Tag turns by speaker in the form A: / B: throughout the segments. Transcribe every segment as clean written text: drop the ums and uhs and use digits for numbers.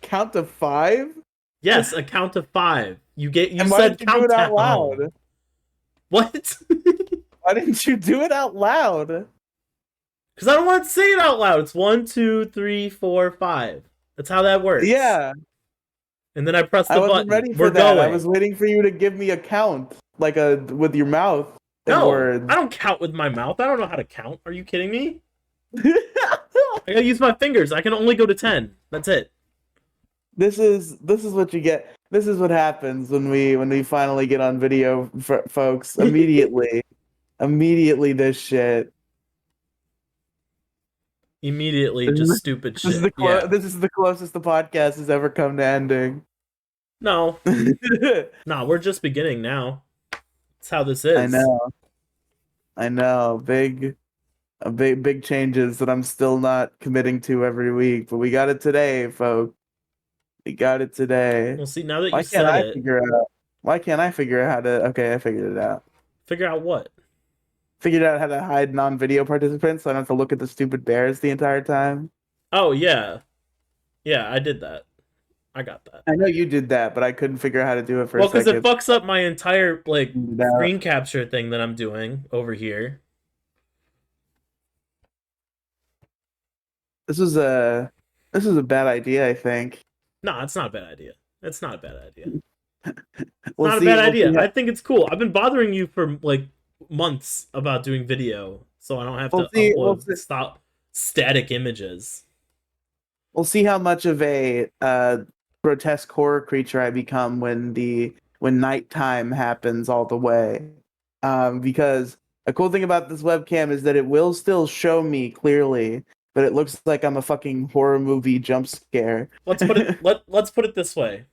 A: Count to five?
B: Yes, a count of five. You
A: And why
B: said
A: didn't you do it out
B: countdown.
A: loud?
B: What?
A: Why didn't you do it out loud?
B: Because I don't want to say it out loud. It's 1, 2, 3, 4, 5. That's how that works.
A: Yeah,
B: And then I press
A: I
B: the
A: wasn't
B: button.
A: ready
B: We're
A: for that. I was
B: going.
A: waiting for you to give me a count, like a with your mouth and
B: No, I
A: words.
B: don't count with my mouth. I don't know how to count. Are you kidding me? I gotta use my fingers. I can only go to 10. That's it.
A: This is what you get. This is what happens when we finally get on video, folks. Immediately this shit.
B: Immediately,
A: This
B: just
A: is,
B: stupid shit. Yeah.
A: this is the closest the podcast has ever come to ending.
B: No. Nah, we're just beginning now. That's how this
A: I
B: is.
A: know. I know. Big changes that I'm still not committing to every week, but we got it today, folks. We got it today.
B: Well, see, now that you
A: Why can't
B: said
A: I
B: it,
A: figure out? Why can't I figure out how to? Okay, I figured it out.
B: figure out what?
A: Figured out how to hide non-video participants so I don't have to look at the stupid bears the entire time.
B: Oh, yeah. Yeah, I did that. I got that.
A: I know you did that, but I couldn't figure out how to do it for a
B: Well, because it
A: second.
B: fucks up my entire, like,
A: Figured it out.
B: screen capture thing that I'm doing over here.
A: This was a this was a bad idea, I think.
B: No, it's not a bad idea. It's not a bad idea. It's
A: We'll
B: not a
A: see.
B: bad
A: We'll see.
B: idea. I think it's cool. I've been bothering you for, like, months about doing video, so I don't have
A: We'll
B: to
A: see. We'll
B: upload
A: see.
B: static images.
A: We'll see how much of a grotesque horror creature I become when nighttime happens all the way. Because a cool thing about this webcam is that it will still show me clearly, but it looks like I'm a fucking horror movie jump scare.
B: Let's put it this way.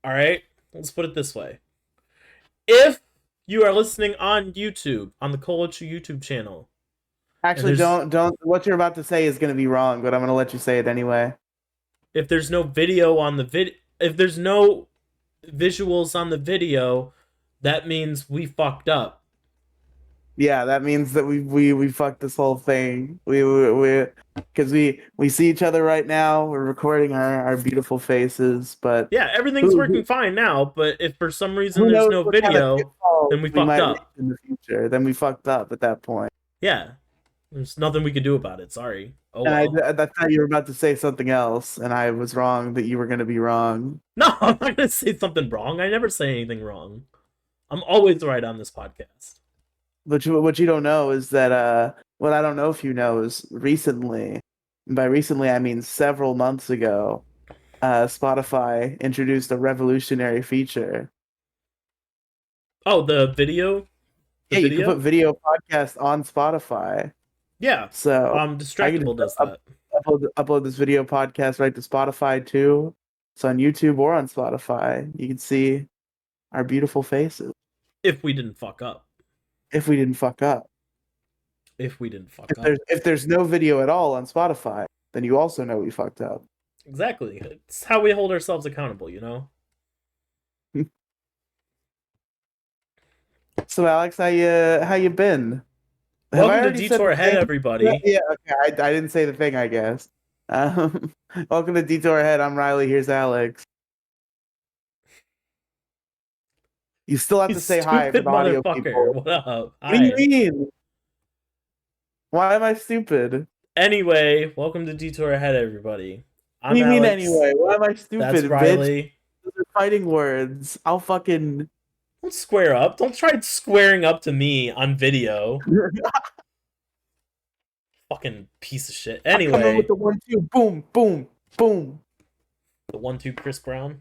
B: All right? Let's put it this way. If you are listening on YouTube, on the Culture YouTube channel, and
A: Actually, don't. What you're about to say is going to be wrong, but I'm going to let you say it anyway.
B: if there's no video on the if there's no visuals on the video, that means we fucked up.
A: Yeah, that means that we fucked this whole thing. We because we see each other right now. We're recording our beautiful faces, but
B: Yeah, everything's
A: who
B: working fine now, but if for some reason
A: who
B: there's
A: knows
B: no
A: what kind of
B: video,
A: pitfalls
B: then we
A: we
B: fucked
A: might reach
B: up.
A: in the future? Then we fucked up at that point.
B: Yeah. There's nothing we could do about it. Sorry. Oh
A: And
B: well.
A: I thought you were about to say something else, and I was wrong that you were going to be wrong.
B: No, I'm not gonna say something wrong. I never say anything wrong. I'm always right on this podcast.
A: But what you don't know is that what I don't know if you know is recently, and by recently I mean several months ago, Spotify introduced a revolutionary feature.
B: Oh, the video? The
A: Yeah, you can put
B: video?
A: video podcast on Spotify.
B: Yeah.
A: So I can
B: Distractable
A: just
B: does that.
A: upload this video podcast right to Spotify too. So on YouTube or on Spotify, you can see our beautiful faces
B: If we didn't fuck up.
A: if we didn't fuck up.
B: If we didn't fuck up.
A: If there's no video at all on Spotify, then you also know we fucked up.
B: Exactly. It's how we hold ourselves accountable, you know?
A: So Alex, how you been? Have I
B: Welcome to
A: already said
B: Detour
A: the
B: Ahead,
A: thing?
B: everybody.
A: Yeah, okay. I didn't say the thing, I guess. Welcome to Detour Ahead. I'm Riley. Here's Alex. You still have
B: You
A: to say hi for
B: stupid
A: the audio
B: motherfucker.
A: people.
B: What up?
A: What do you
B: Hi.
A: mean? Why am I stupid?
B: Anyway, welcome to Detour Ahead, everybody.
A: What do
B: I'm
A: you mean
B: Alex.
A: anyway? Why am I
B: That's
A: stupid, bitch?
B: Riley.
A: Those are fighting words. I'll fucking.
B: Don't square up. Don't try squaring up to me on video. Fucking piece of shit.
A: I'll come in with
B: Anyway,
A: the 1-2. Boom, boom, boom.
B: the 1-2 Chris Brown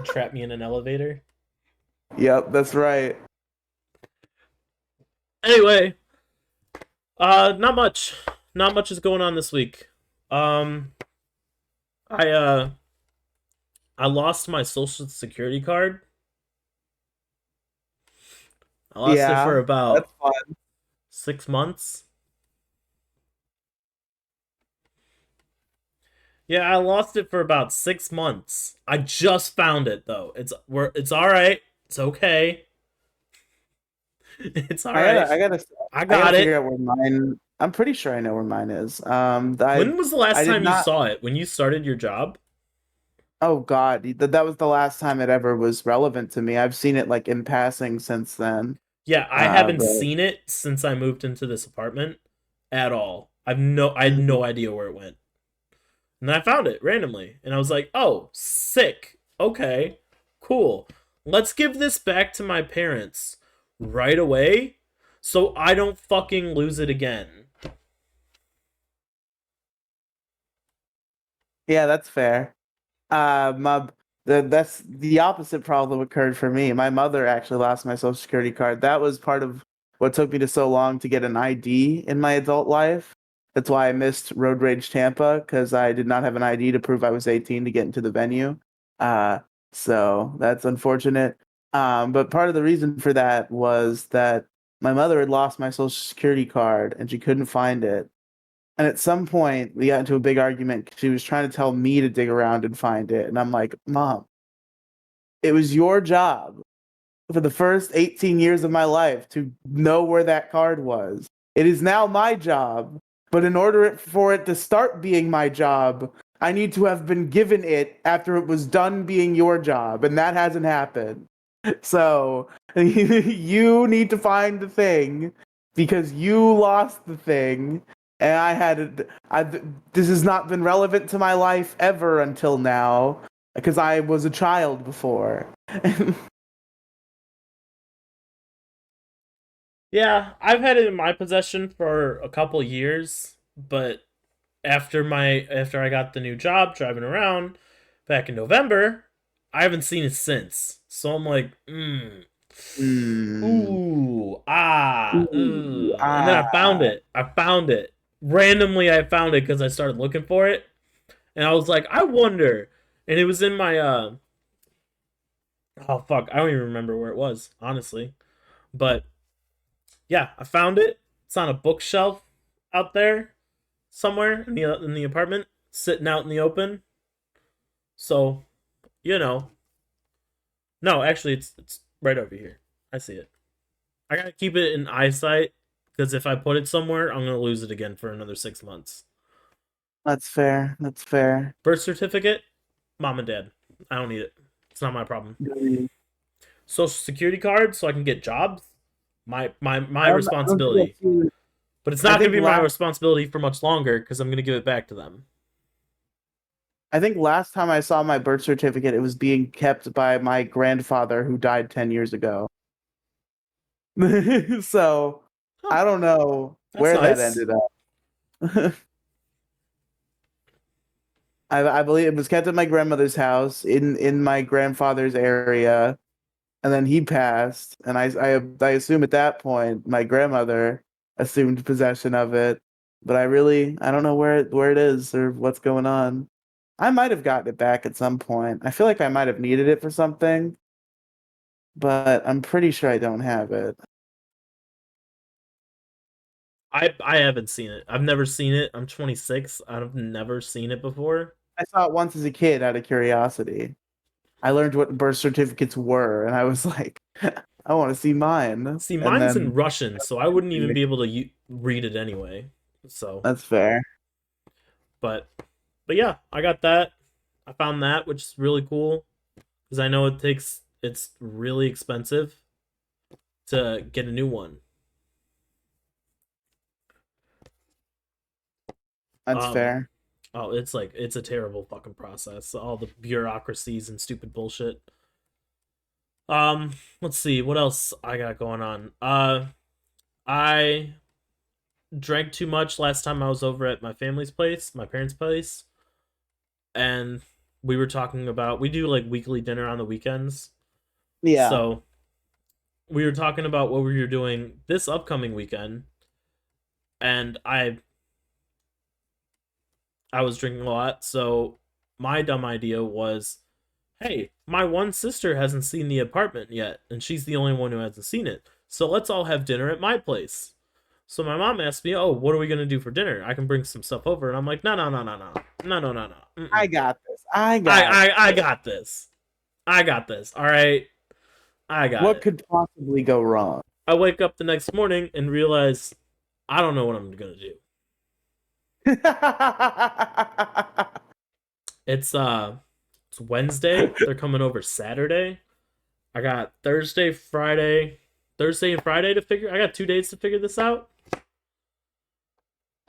B: trap me in an elevator.
A: Yep, that's right.
B: Anyway, not much. Not much is going on this week. Um, I I lost my social security card. I lost it for
A: Yeah,
B: about
A: that's fun.
B: 6 months. Yeah, I lost it for about 6 months. I just found it though. It's all right. It's okay. It's all right.
A: I gotta
B: I
A: I gotta
B: got
A: figure
B: it.
A: out where mine I'm pretty sure I know where mine is.
B: When was the
A: I
B: last
A: did
B: time you
A: not.
B: saw it? When you started your job?
A: Oh God, that was the last time it ever was relevant to me. I've seen it like in passing since then.
B: Yeah, I haven't
A: But
B: seen it since I moved into this apartment at all. I had
A: mhm.
B: no idea where it went. And I found it randomly. And I was like, oh, sick. Okay, cool. Let's give this back to my parents right away so I don't fucking lose it again.
A: Yeah, that's fair. My that's the opposite problem occurred for me. My mother actually lost my social security card. That was part of what took me to so long to get an ID in my adult life. That's why I missed Road Rage Tampa because I did not have an ID to prove I was 18 to get into the venue. Uh, so that's unfortunate. But part of the reason for that was that my mother had lost my social security card and she couldn't find it. And at some point, we got into a big argument. She was trying to tell me to dig around and find it. And I'm like, Mom, it was your job for the first 18 years of my life to know where that card was. It is now my job. But in order for it to start being my job, I need to have been given it after it was done being your job. And that hasn't happened. So you need to find the thing because you lost the thing, and this has not been relevant to my life ever until now because I was a child before.
B: Yeah, I've had it in my possession for a couple years, but after I got the new job driving around back in November, I haven't seen it since. So I'm like,
A: Hmm.
B: ooh, ah,
A: Ooh,
B: and then I found
A: ah.
B: it. I found it randomly. I found it because I started looking for it, and I was like, I wonder. And it was in my oh fuck, I don't even remember where it was, honestly. But yeah, I found it. It's on a bookshelf out there somewhere in the apartment, sitting out in the open. So you know, no, actually, it's right over here. I see it. I gotta keep it in eyesight because if I put it somewhere, I'm gonna lose it again for another 6 months.
A: That's fair. That's fair.
B: Birth certificate, mom and dad. I don't need it. It's not my problem.
A: Mm.
B: Social security card, so I can get jobs. My
A: I don't think I've
B: responsibility.
A: seen it.
B: But it's
A: I
B: not gonna
A: think
B: be my
A: last
B: responsibility for much longer because I'm gonna give it back to them.
A: I think last time I saw my birth certificate, it was being kept by my grandfather who died 10 years ago. So
B: Huh,
A: I don't know
B: that's
A: where that
B: nice.
A: ended up. I believe it was kept at my grandmother's house in my grandfather's area, and then he passed, and I assume at that point my grandmother assumed possession of it, but I don't know where it is or what's going on. I might have gotten it back at some point. I feel like I might have needed it for something, but I'm pretty sure I don't have it.
B: I haven't seen it. I've never seen it. I'm 26. I've never seen it before.
A: I saw it once as a kid out of curiosity. I learned what birth certificates were, and I was like, I want to see mine.
B: See,
A: And
B: mine's in
A: then
B: Russian, so I wouldn't even be able to read it anyway. So,
A: that's fair.
B: but but yeah, I got that. I found that, which is really cool because I know it's really expensive to get a new one.
A: That's
B: Um,
A: fair.
B: oh, it's like it's a terrible fucking process. All the bureaucracies and stupid bullshit. Let's see what else I got going on. I drank too much last time I was over at my family's place, my parents' place, and we were talking about we do like weekly dinner on the weekends.
A: Yeah.
B: So we were talking about what we were doing this upcoming weekend, and I was drinking a lot, so my dumb idea was, hey, my one sister hasn't seen the apartment yet, and she's the only one who hasn't seen it. So let's all have dinner at my place. So my mom asked me, "Oh, what are we gonna do for dinner? I can bring some stuff over." And I'm like, "No, no, no, no, no, no, no, no, no.
A: I
B: Mm-mm.
A: got this. I got
B: I
A: this.
B: got this. I got this. All right, I got
A: What
B: it."
A: could possibly go wrong?
B: I wake up the next morning and realize I don't know what I'm gonna do. It's it's Wednesday. They're coming over Saturday. I got Thursday and Friday to figure. I got 2 days to figure this out.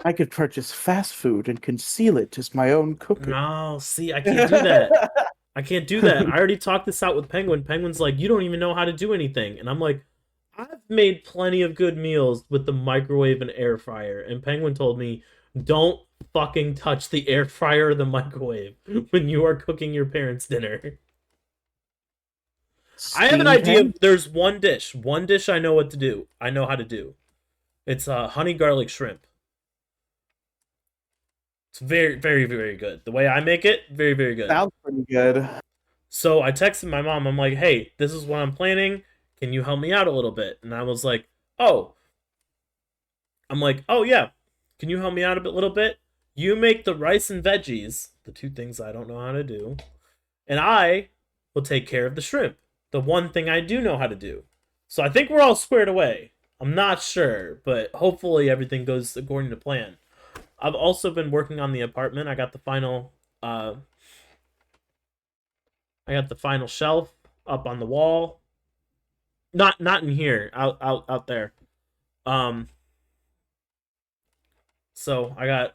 A: I could purchase fast food and conceal it as my own cooking.
B: No, see, I can't do that. I can't do that. I already talked this out with Penguin. Penguin's like, you don't even know how to do anything. And I'm like, I've made plenty of good meals with the microwave and air fryer. And Penguin told me, don't fucking touch the air fryer or the microwave when you are cooking your parents' dinner. I have an
A: Steam
B: idea.
A: pan?
B: There's one dish I know what to do. I know how to do. It's honey garlic shrimp. It's very, very, very good. The way I make it, very, very good.
A: Sounds pretty good.
B: So I texted my mom. I'm like, hey, this is what I'm planning. Can you help me out a little bit? And I was like, oh. I'm like, oh, yeah. Can you help me out a little bit? You make the rice and veggies, the two things I don't know how to do. And I will take care of the shrimp, the one thing I do know how to do. So I think we're all squared away. I'm not sure, but hopefully everything goes according to plan. I've also been working on the apartment. I got the final shelf up on the wall. Not in here, out there. Um so I got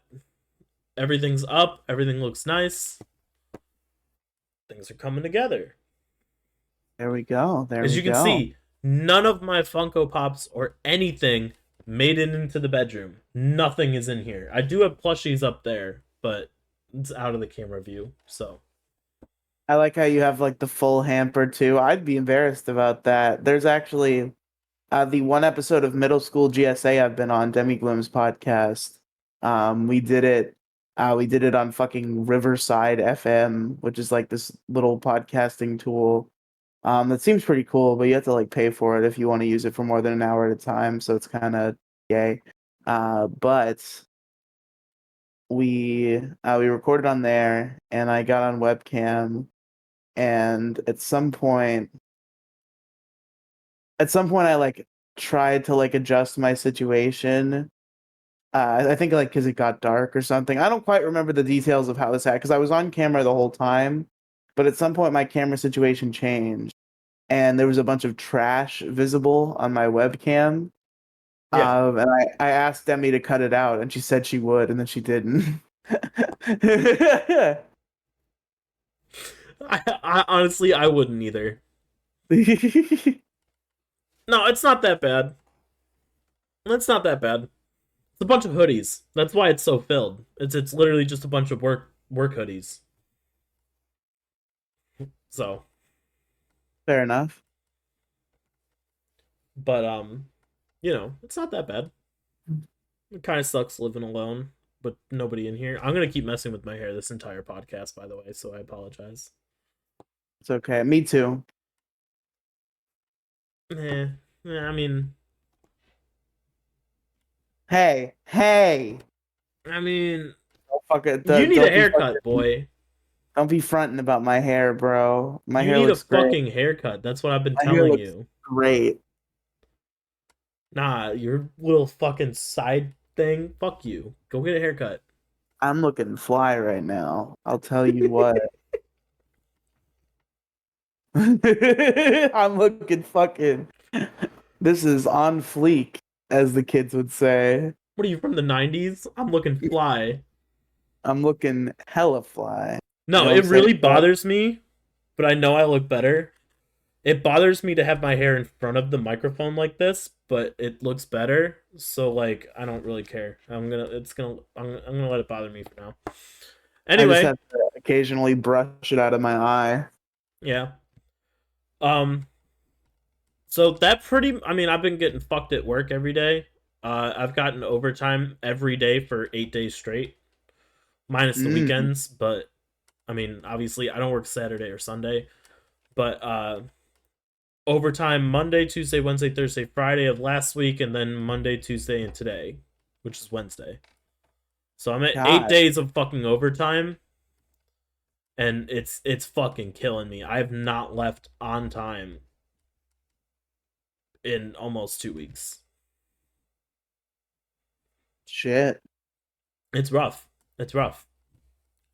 B: everything's up, everything looks nice. Things are coming together.
A: There we go. There
B: As
A: we
B: you can
A: go.
B: see, none of my Funko Pops or anything made it into the bedroom. Nothing is in here. I do have plushies up there, but it's out of the camera view, so
A: I like how you have like the full hamper too. I'd be embarrassed about that. There's actually the one episode of Middle School GSA I've been on, Demi Gloom's podcast. We did it. We did it on fucking Riverside FM, which is like this little podcasting tool. That seems pretty cool, but you have to like pay for it if you want to use it for more than an hour at a time. So it's kind of gay. But we recorded on there, and I got on webcam, and at some point I like tried to like adjust my situation. I think like because it got dark or something. I don't quite remember the details of how this happened because I was on camera the whole time, but at some point my camera situation changed and there was a bunch of trash visible on my webcam.
B: yeah.
A: And I asked Demi to cut it out, and she said she would, and then she didn't.
B: I honestly I wouldn't either. No, it's not that bad. It's not that bad. It's a bunch of hoodies. That's why it's so filled. It's literally just a bunch of work hoodies. So,
A: Fair enough.
B: but it's not that bad. It kind of sucks living alone, but nobody in here. I'm gonna keep messing with my hair this entire podcast, by the way, so I apologize.
A: It's okay. Me too.
B: Eh, I mean,
A: Hey, hey.
B: I mean,
A: Don't fuck it.
B: you need a
A: Don't be
B: haircut, boy.
A: don't be fronting about my hair, bro. My
B: You
A: hair
B: need a
A: looks great.
B: fucking haircut. That's what I've been
A: My hair
B: telling
A: looks
B: you.
A: great.
B: Nah, your little fucking side thing. Fuck you. Go get a haircut.
A: I'm looking fly right now. I'll tell you what. I'm looking fucking. This is on fleek, as the kids would say.
B: What are you from the 90s? I'm looking fly.
A: I'm looking hella fly. You
B: No,
A: know what
B: it
A: I'm
B: really
A: saying, bro?
B: bothers me, but I know I look better. It bothers me to have my hair in front of the microphone like this, but it looks better. So like I don't really care. I'm gonna let it bother me for now.
A: I just
B: Anyway,
A: have to occasionally brush it out of my eye.
B: yeah. Um so that pretty I mean I've been getting fucked at work every day. I've gotten overtime every day for 8 days straight, minus the
A: Mm,
B: weekends, but I mean obviously I don't work Saturday or Sunday, but overtime Monday, Tuesday, Wednesday, Thursday, Friday of last week, and then Monday, Tuesday, and today, which is Wednesday. So I'm at eight
A: God,
B: days of fucking overtime, and it's fucking killing me. I have not left on time in almost 2 weeks.
A: Shit.
B: It's rough. It's rough.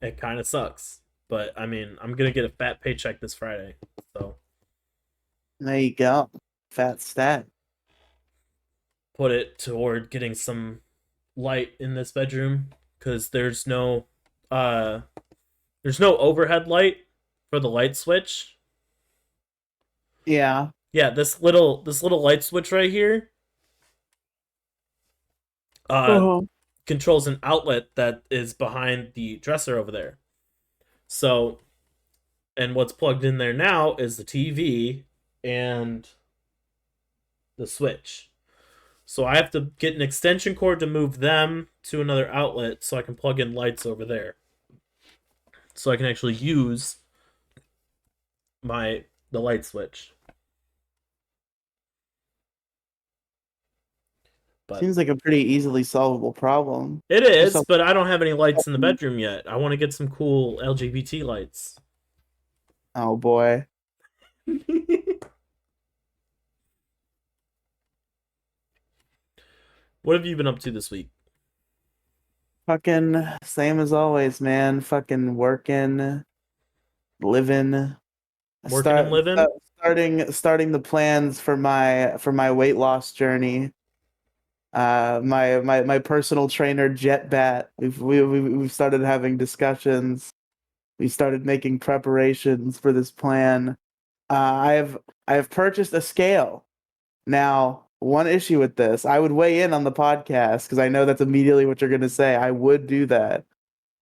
B: It kind of sucks. But I mean, I'm gonna get a fat paycheck this Friday, so
A: There you go. Fat stat.
B: put it toward getting some light in this bedroom because uh there's no overhead light for the light switch.
A: Yeah.
B: Yeah, this little light switch right here uh
A: Uh-huh.
B: controls an outlet that is behind the dresser over there. So, and what's plugged in there now is the TV and the switch. So I have to get an extension cord to move them to another outlet so I can plug in lights over there. So I can actually use the light switch. But
A: Seems like a pretty easily solvable problem.
B: it
A: Just
B: is,
A: a
B: but I don't have any lights in the bedroom yet. I want to get some cool LGBT lights.
A: oh boy.
B: What have you been up to this week?
A: Fucking same as always, man. Fucking working, living.
B: Working and living?
A: Starting the plans for my weight loss journey. My personal trainer Jet Bat. We've started having discussions. We started making preparations for this plan. I have purchased a scale. Now, one issue with this, I would weigh in on the podcast because I know that's immediately what you're going to say. I would do that.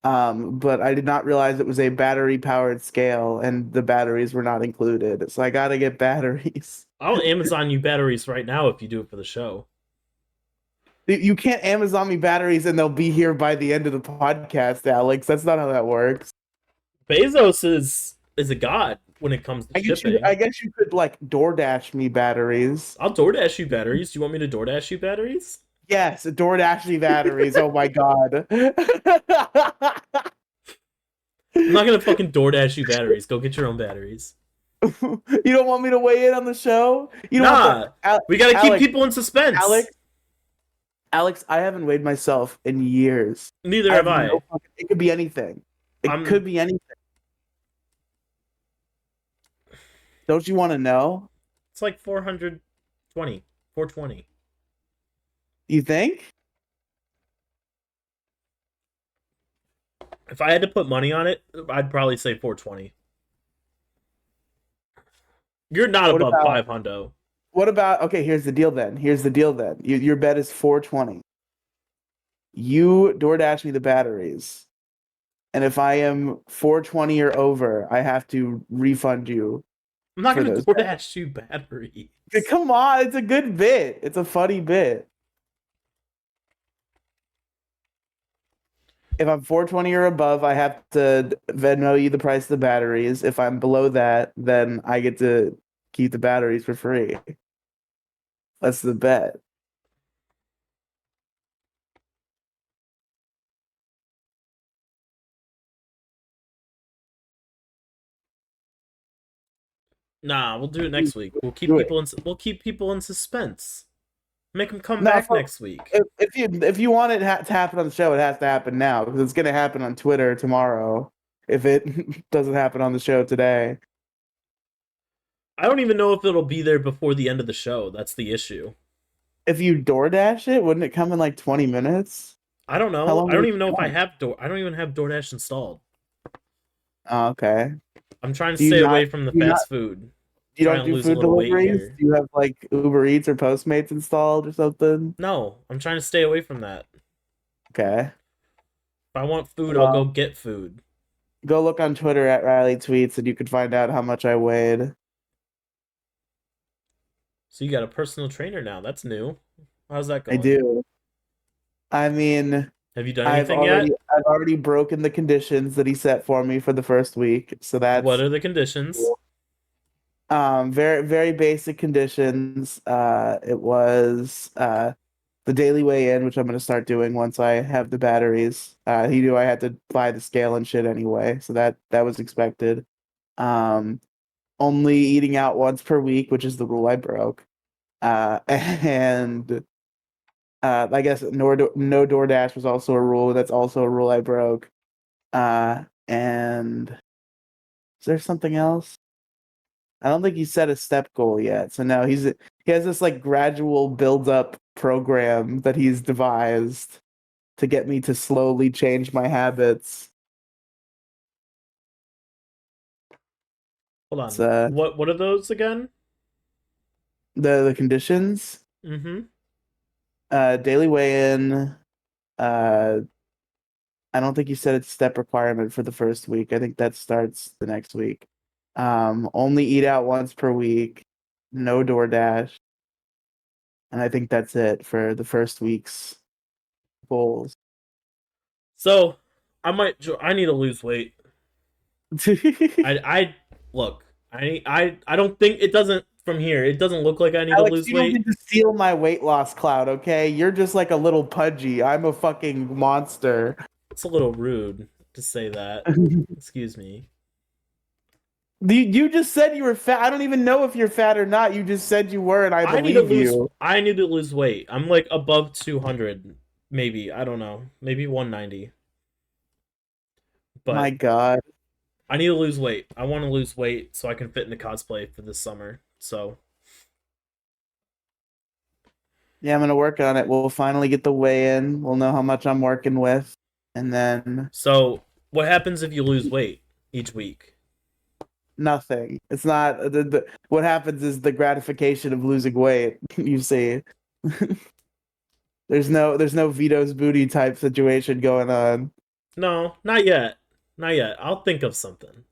A: But I did not realize it was a battery powered scale and the batteries were not included. So I got to get batteries.
B: I'll Amazon you batteries right now if you do it for the show.
A: You can't Amazon me batteries and they'll be here by the end of the podcast, Alex. That's not how that works.
B: Bezos is a god when it comes to shipping.
A: I guess you could like DoorDash me batteries.
B: I'll DoorDash you batteries. Do you want me to DoorDash you batteries?
A: Yes, DoorDash me batteries. Oh my god.
B: I'm not gonna fucking DoorDash you batteries. Go get your own batteries.
A: You don't want me to weigh in on the show? You don't
B: Nah, we gotta keep people in suspense.
A: Alex, I haven't weighed myself in years.
B: Neither have I.
A: It could be anything. It could be anything. Don't you want to know?
B: It's like 420. 420.
A: You think?
B: If I had to put money on it, I'd probably say 420. You're not above 500.
A: What about, okay, here's the deal then. Your bet is 420. You DoorDash me the batteries. And if I am 420 or over, I have to refund you.
B: I'm not going to DoorDash you batteries.
A: Come on, it's a good bit. It's a funny bit. If I'm 420 or above, I have to Venmo you the price of the batteries. If I'm below that, then I get to keep the batteries for free. That's the bet.
B: Nah, we'll do it next week. We'll keep people in suspense. Make them come back next week.
A: If you want it to happen on the show, it has to happen now because it's going to happen on Twitter tomorrow. If it doesn't happen on the show today,
B: I don't even know if it'll be there before the end of the show. That's the issue.
A: If you DoorDash it, wouldn't it come in like 20 minutes?
B: I don't know. I don't even know if I have I don't even have DoorDash installed.
A: Oh, okay.
B: I'm trying to stay away from the fast food.
A: You don't do food deliveries? Do you have like Uber Eats or Postmates installed or something?
B: No, I'm trying to stay away from that.
A: Okay.
B: If I want food, I'll go get food.
A: Go look on Twitter at Riely Tweets and you can find out how much I weighed.
B: So you got a personal trainer now. That's new. How's that going?
A: I do. I mean,
B: have you done anything yet?
A: I've already broken the conditions that he set for me for the first week. So that's
B: what are the conditions?
A: Cool. Very, very basic conditions. It was the daily weigh-in, which I'm going to start doing once I have the batteries. He knew I had to buy the scale and shit anyway, so that was expected. Only eating out once per week, which is the rule I broke. And I guess no DoorDash was also a rule. That's also a rule I broke. And is there something else? I don't think he set a step goal yet. So no, he has this like gradual build up program that he's devised to get me to slowly change my habits.
B: Hold
A: It's
B: on. What are those again?
A: the conditions,
B: Mm-hmm.
A: daily weigh-in. Uh, I don't think you set a step requirement for the first week. I think that starts the next week. Only eat out once per week, no DoorDash, and I think that's it for the first week's goals.
B: So I need to lose weight. I look. I don't think it doesn't from here. It doesn't look like I need to
A: Alex,
B: lose
A: you don't
B: weight.
A: get to steal my weight loss cloud, okay? You're just like a little pudgy. I'm a fucking monster.
B: It's a little rude to say that. Excuse me.
A: You just said you were fat. I don't even know if you're fat or not. You just said you were, and I believe you.
B: I need to lose weight. I'm like above 200 maybe. I don't know. Maybe 190.
A: My
B: But
A: God.
B: I need to lose weight. I want to lose weight so I can fit into cosplay for this summer.
A: Yeah, I'm gonna work on it. We'll finally get the weigh in. We'll know how much I'm working with, and then
B: So what happens if you lose weight each week?
A: nothing. It's not what happens is the gratification of losing weight. You see, there's no Vito's booty type situation going on.
B: No, not yet. Not yet. I'll think of something.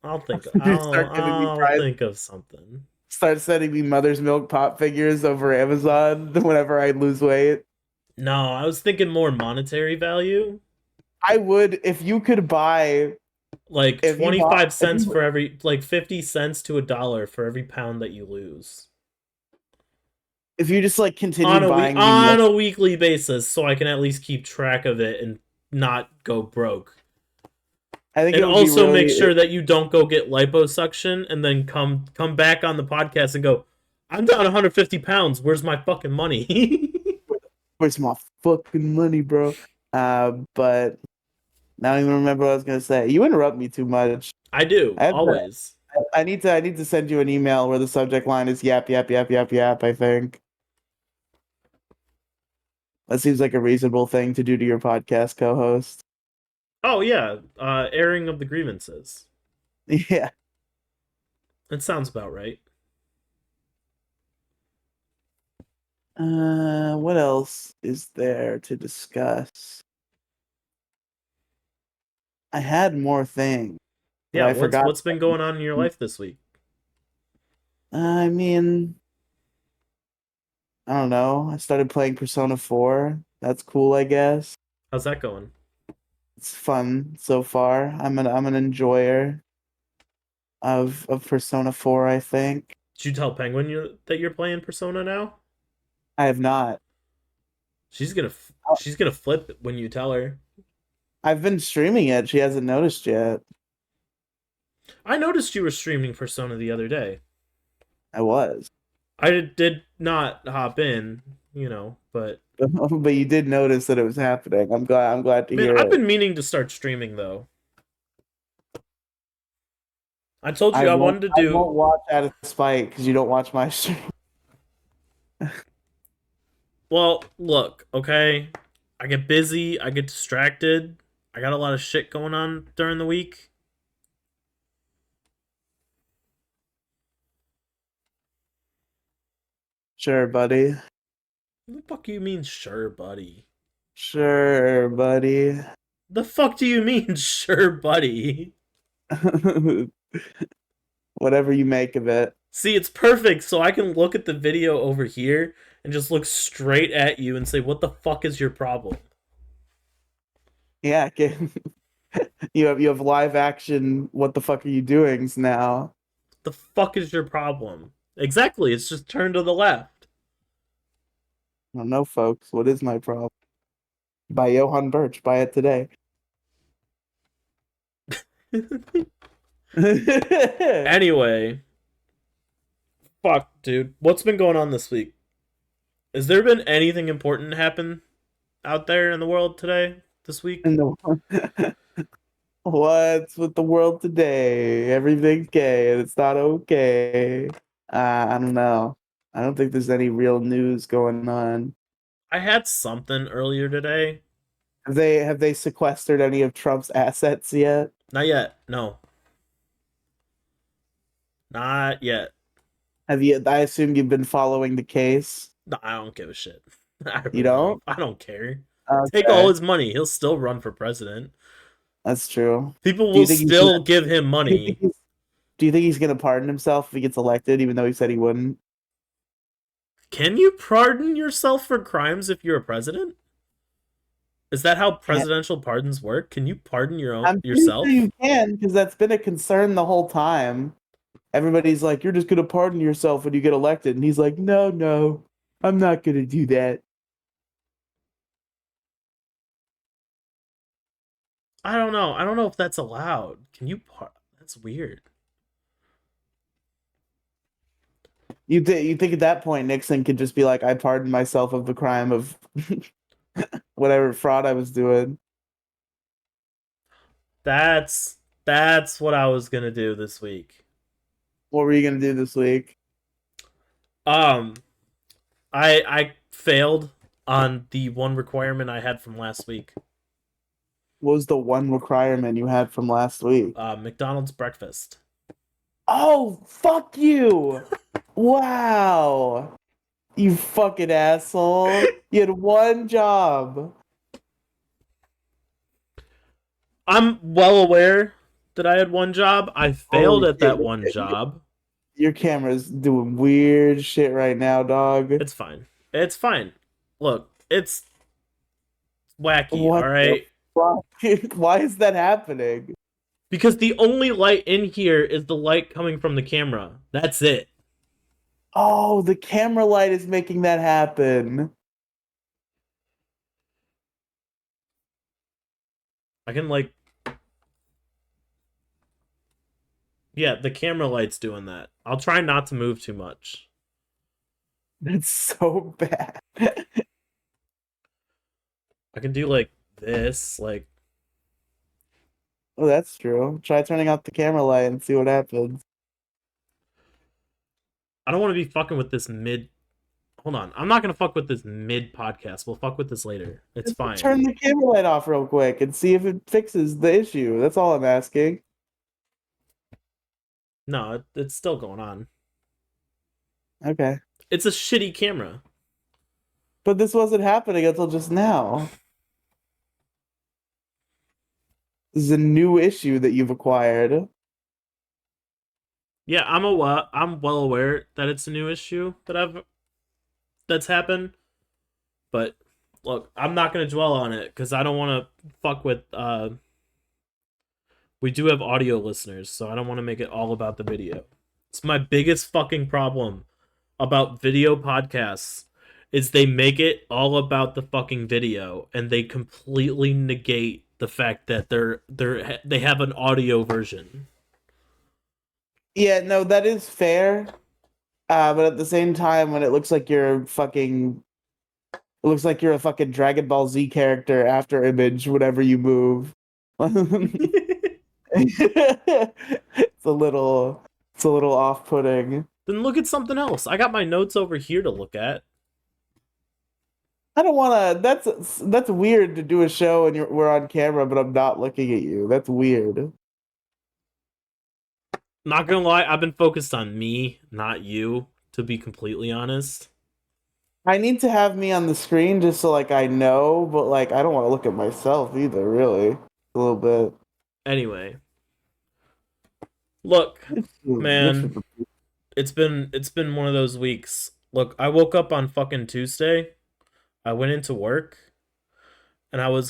A: You start giving me
B: I'll
A: prize.
B: think of something.
A: Start sending me mother's milk pop figures over Amazon whenever I lose weight.
B: No, I was thinking more monetary value.
A: I would if you could buy
B: Like
A: if you bought
B: 25
A: if
B: cents
A: you
B: for every, like 50 cents to a dollar for every pound that you lose.
A: if you just like continued buying me
B: On
A: milk.
B: a weekly basis so I can at least keep track of it and not go broke.
A: I think
B: And
A: it would be
B: also make
A: really
B: sure that you don't go get liposuction and then come back on the podcast and go, I'm down 150 pounds. Where's my fucking money?
A: where's my fucking money, bro? But I don't even remember what I was gonna say. You interrupt me too much.
B: I do,
A: I have to,
B: always.
A: I need to send you an email where the subject line is yap yap yap yap yap, I think. That seems like a reasonable thing to do to your podcast co-host.
B: Oh, yeah, airing of the grievances.
A: Yeah.
B: It sounds about right.
A: What else is there to discuss? I had more things, but
B: Yeah,
A: I forgot.
B: what's been going on in your life this week?
A: I mean, I don't know. I started playing Persona 4. That's cool, I guess.
B: How's that going?
A: It's fun so far. I'm an enjoyer of Persona 4, I think.
B: Did you tell Penguin that you're playing Persona now?
A: I have not.
B: She's gonna flip when you tell her.
A: I've been streaming it. She hasn't noticed yet.
B: I noticed you were streaming Persona the other day.
A: I was.
B: I did not hop in, but
A: But you did notice that it was happening. I'm glad to
B: man,
A: hear
B: I've
A: it.
B: been meaning to start streaming though. I told
A: I
B: you I wanted to
A: won't
B: do.
A: watch out of spite because you don't watch my stream.
B: Well, look, okay. I get busy, I get distracted. I got a lot of shit going on during the week.
A: Sure, buddy.
B: What the fuck do you mean, sure, buddy?
A: Sure, buddy.
B: The fuck do you mean, sure, buddy?
A: Whatever you make of it.
B: See, it's perfect, so I can look at the video over here and just look straight at you and say, what the fuck is your problem?
A: Yeah, you have live action. What the fuck are you doing now?
B: The fuck is your problem? Exactly, it's just turn to the left.
A: I don't know, folks. What is my problem? By Johann Birch. Buy it today.
B: Anyway, fuck, dude. What's been going on this week? Has there been anything important happen out there in the world today, this week?
A: And the what's with the world today? Everything's gay and it's not okay. I don't know. I don't think there's any real news going on.
B: I had something earlier today.
A: Have they sequestered any of Trump's assets yet?
B: Not yet. No, not yet.
A: Have you? I assume you've been following the case.
B: No, I don't give a shit. I
A: You
B: really don't.
A: don't?
B: I don't care. Take all
A: Okay,
B: his money. He'll still run for president.
A: that's true.
B: People
A: Do you
B: will
A: think he's gonna?
B: still give him
A: Do you think
B: money.
A: he's, do you think he's gonna pardon himself if he gets elected, even though he said he wouldn't?
B: Can you pardon yourself for crimes if you're a president? Is that how
A: Yeah,
B: presidential pardons work? Can you pardon your own
A: I'm pretty sure
B: yourself?
A: you can, because that's been a concern the whole time. Everybody's like, "You're just gonna pardon yourself when you get elected," and he's like, "No, no, I'm not gonna do that."
B: I don't know. I don't know if that's allowed. Can you That's weird.
A: You think at that point Nixon could just be like, "I pardon myself of the crime of whatever fraud I was doing."
B: That's that's what I was going to do this week.
A: What were you gonna do this week?
B: Um I failed on the one requirement I had from last week.
A: What was the one requirement you had from last week?
B: McDonald's breakfast.
A: Oh, fuck you! Wow, you fucking asshole! You had one job.
B: I'm well aware that I had one job. I failed
A: Holy
B: at
A: shit!
B: that one job.
A: Your camera's doing weird shit right now, dog.
B: It's fine. It's fine. Look, it's wacky,
A: What
B: all
A: the
B: right?
A: fuck? Why is that happening?
B: Because the only light in here is the light coming from the camera. That's it.
A: Oh, the camera light is making that happen.
B: I can like yeah, the camera light's doing that. I'll try not to move too much.
A: That's so bad.
B: I can do like this, like
A: Oh, that's true. Try turning off the camera light and see what happens.
B: I don't want to be fucking with this mid. Hold on. I'm not going to fuck with this mid podcast. We'll fuck with this later. It's
A: Just
B: fine.
A: turn the camera light off real quick and see if it fixes the issue. That's all I'm asking.
B: No, it's still going on.
A: Okay.
B: It's a shitty camera.
A: But this wasn't happening until just now. This is a new issue that you've acquired.
B: Yeah, I'm well aware that it's a new issue that's happened. But look, I'm not going to dwell on it cuz I don't want to fuck with we do have audio listeners, so I don't want to make it all about the video. It's my biggest fucking problem about video podcasts is they make it all about the fucking video and they completely negate the fact that they have an audio version.
A: Yeah, no, that is fair. But at the same time, when it looks like it looks like you're a fucking Dragon Ball Z character after image, whenever you move. It's a little off-putting.
B: Then look at something else. I got my notes over here to look at.
A: I don't wanna. That's weird to do a show and we're on camera, but I'm not looking at you. That's weird.
B: Not gonna lie, I've been focused on me, not you, to be completely honest.
A: I need to have me on the screen just so like I know, but like I don't want to look at myself either, really. A little bit.
B: Anyway, look, man, it's been one of those weeks. Look, I woke up on fucking Tuesday. I went into work and I went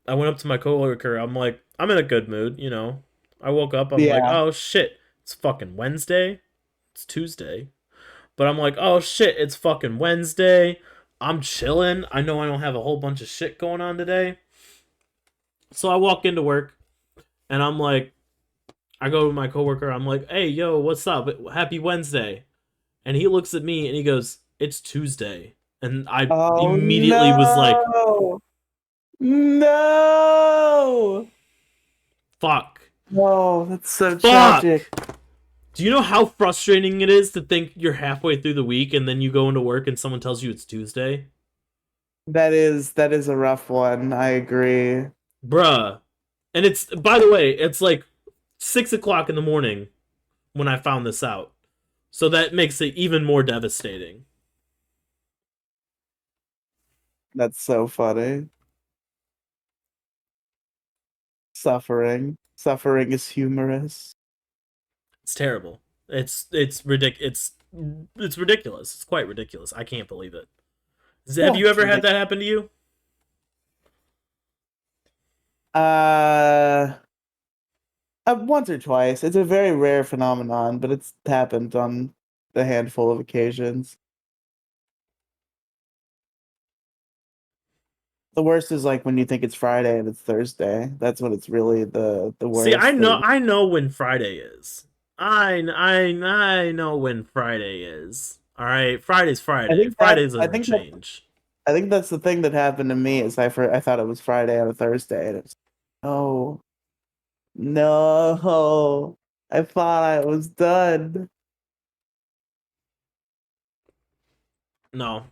B: up to my coworker. I'm like, I'm in a good mood, you know. I woke up, I'm like,
A: Yeah.
B: oh shit, it's fucking Wednesday. It's Tuesday. But I'm like, oh shit, it's fucking Wednesday. I'm chilling. I know I don't have a whole bunch of shit going on today. So I walk into work and I'm like, I go to my coworker, I'm like, hey, yo, what's up? Happy Wednesday. And he looks at me and he goes, it's Tuesday. And I
A: Oh
B: immediately was like,
A: no! No!
B: fuck.
A: No, that's so
B: Fuck!
A: tragic.
B: Do you know how frustrating it is to think you're halfway through the week and then you go into work and someone tells you it's Tuesday?
A: That is a rough one. I agree.
B: Bruh. And it's, by the way, it's like 6 o'clock in the morning when I found this out. So that makes it even more devastating.
A: That's so funny. Suffering. Suffering is humorous.
B: It's terrible. It's ridiculous. It's quite ridiculous. I can't believe it. Have
A: Yeah,
B: you
A: it's
B: ever had
A: ridiculous.
B: that happen to you?
A: Uh, once or twice. It's a very rare phenomenon, but it's happened on a handful of occasions. The worst is like when you think it's Friday and it's Thursday. That's when it's really the
B: See,
A: worst. That
B: I know when Friday is. I know when Friday is. All right, Friday's
A: I
B: Friday.
A: think that
B: Fridays doesn't change.
A: I think that's the thing that happened to me is I thought it was Friday on a Thursday and it's oh no. I thought I was done.
B: No,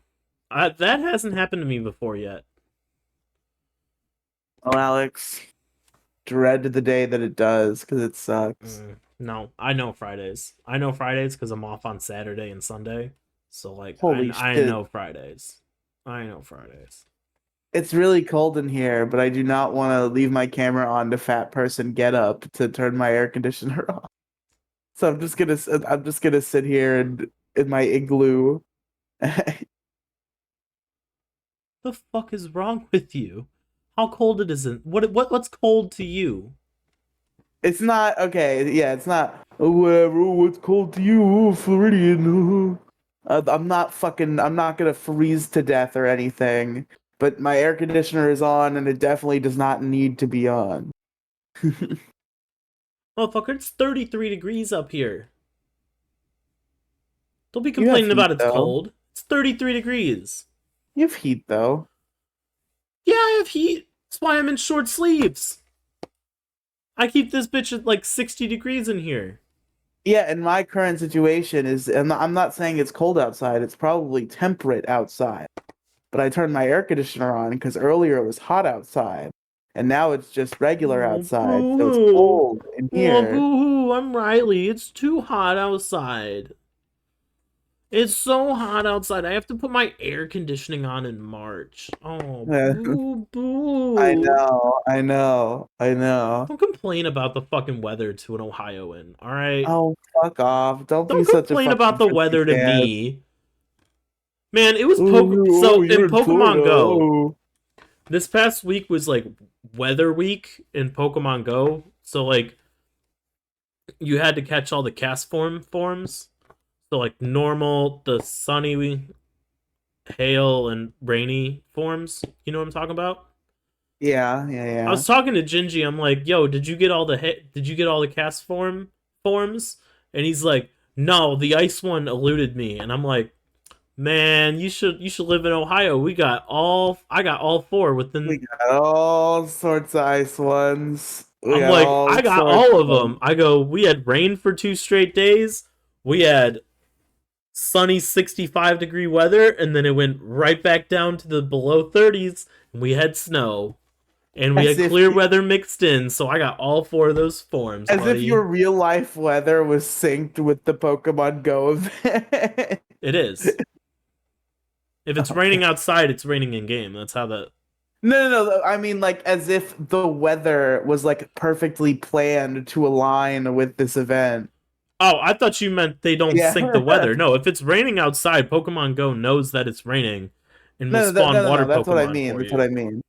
B: that hasn't happened to me before yet.
A: Oh, Alex, dread the day that it does because it sucks.
B: No, I know Fridays. I know Fridays because I'm off on Saturday and Sunday. So like,
A: Holy
B: I
A: shit.
B: know Fridays. I know Fridays.
A: It's really cold in here, but I do not want to leave my camera on to fat person get up to turn my air conditioner off. So I'm just gonna sit here and in my igloo.
B: The fuck is wrong with you? How cold it isn't? What's cold to you?
A: It's not okay. Yeah, it's not. Oh, whatever. What's cold to you, Floridian? I'm not fucking. I'm not gonna freeze to death or anything. But my air conditioner is on, and it definitely does not need to be on.
B: Motherfucker, it's 33 degrees up here. Don't be
A: You have
B: complaining
A: heat
B: about it's
A: though.
B: cold. It's 33 degrees.
A: You have heat though.
B: Yeah, I have heat. That's why I'm in short sleeves. I keep this bitch at like 60 degrees in here.
A: Yeah, and my current situation is, and I'm not saying it's cold outside. It's probably temperate outside. But I turned my air conditioner on because earlier it was hot outside, and now it's just regular
B: Oh,
A: outside, so it's
B: boo-hoo.
A: cold in
B: Oh,
A: here.
B: boo-hoo. I'm Riely. It's too hot outside. It's so hot outside. I have to put my air conditioning on in March. Oh,
A: Yeah,
B: boo
A: I
B: boo.
A: know, I know, I know.
B: Don't complain about the fucking weather to an Ohioan, all right?
A: Oh, fuck off! Don't be
B: Don't
A: such a
B: complain about
A: fucking
B: the
A: pissy
B: weather to
A: cat.
B: me. Man, it was
A: Oh,
B: so in
A: you're in Florida.
B: Pokemon Go.
A: Oh,
B: This past week was like weather week in Pokemon Go. So like you had to catch all the cast forms. So like normal, the sunny, hail, and rainy forms. You know what I'm talking about?
A: yeah, yeah,
B: I
A: yeah.
B: was talking to Gingy. I'm like, "Yo, did you get all the cast forms?" And he's like, "No, the ice one eluded me." And I'm like, "Man, you should live in Ohio. I got all four
A: We
B: within."
A: got all sorts of ice ones. We
B: I'm
A: got
B: like,
A: all
B: "I got
A: sorts
B: all
A: of
B: of
A: them.
B: them." I go, "We had rain for 2 straight days. We had sunny 65-degree weather, and then it went right back down to the below 30s, and we had snow." And we
A: As
B: had
A: if
B: clear weather mixed in, so I got all four of those forms,
A: as if your
B: buddy.
A: real life weather was synced with the Pokemon Go event.
B: It is. If it's
A: Okay.
B: raining outside, it's raining in game. That's how that.
A: No. I mean, like, as if the weather was like perfectly planned to align with this event.
B: Oh, I thought you meant they don't
A: Yeah.
B: sync the weather. No, if it's raining outside, Pokemon Go knows that it's raining and will spawn
A: No.
B: water
A: That's what I
B: Pokemon
A: mean.
B: for
A: That's what I
B: you.
A: mean.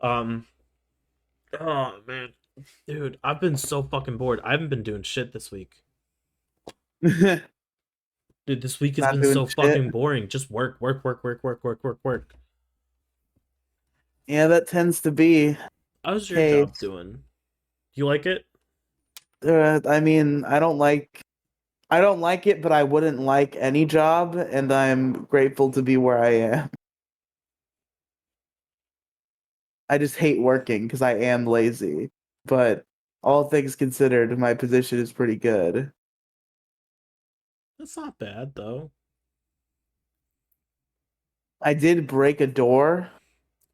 B: Um, oh man, dude, I've been so fucking bored. I haven't been doing shit this week. Dude, this week has
A: Not
B: been
A: doing
B: so
A: shit.
B: fucking boring. Just work.
A: Yeah, that tends to be the
B: How's your job
A: case.
B: doing? Do you like it?
A: I mean, I don't like it, but I wouldn't like any job, and I'm grateful to be where I am. I just hate working because I am lazy. But all things considered, my position is pretty good.
B: That's not bad though.
A: I did break a door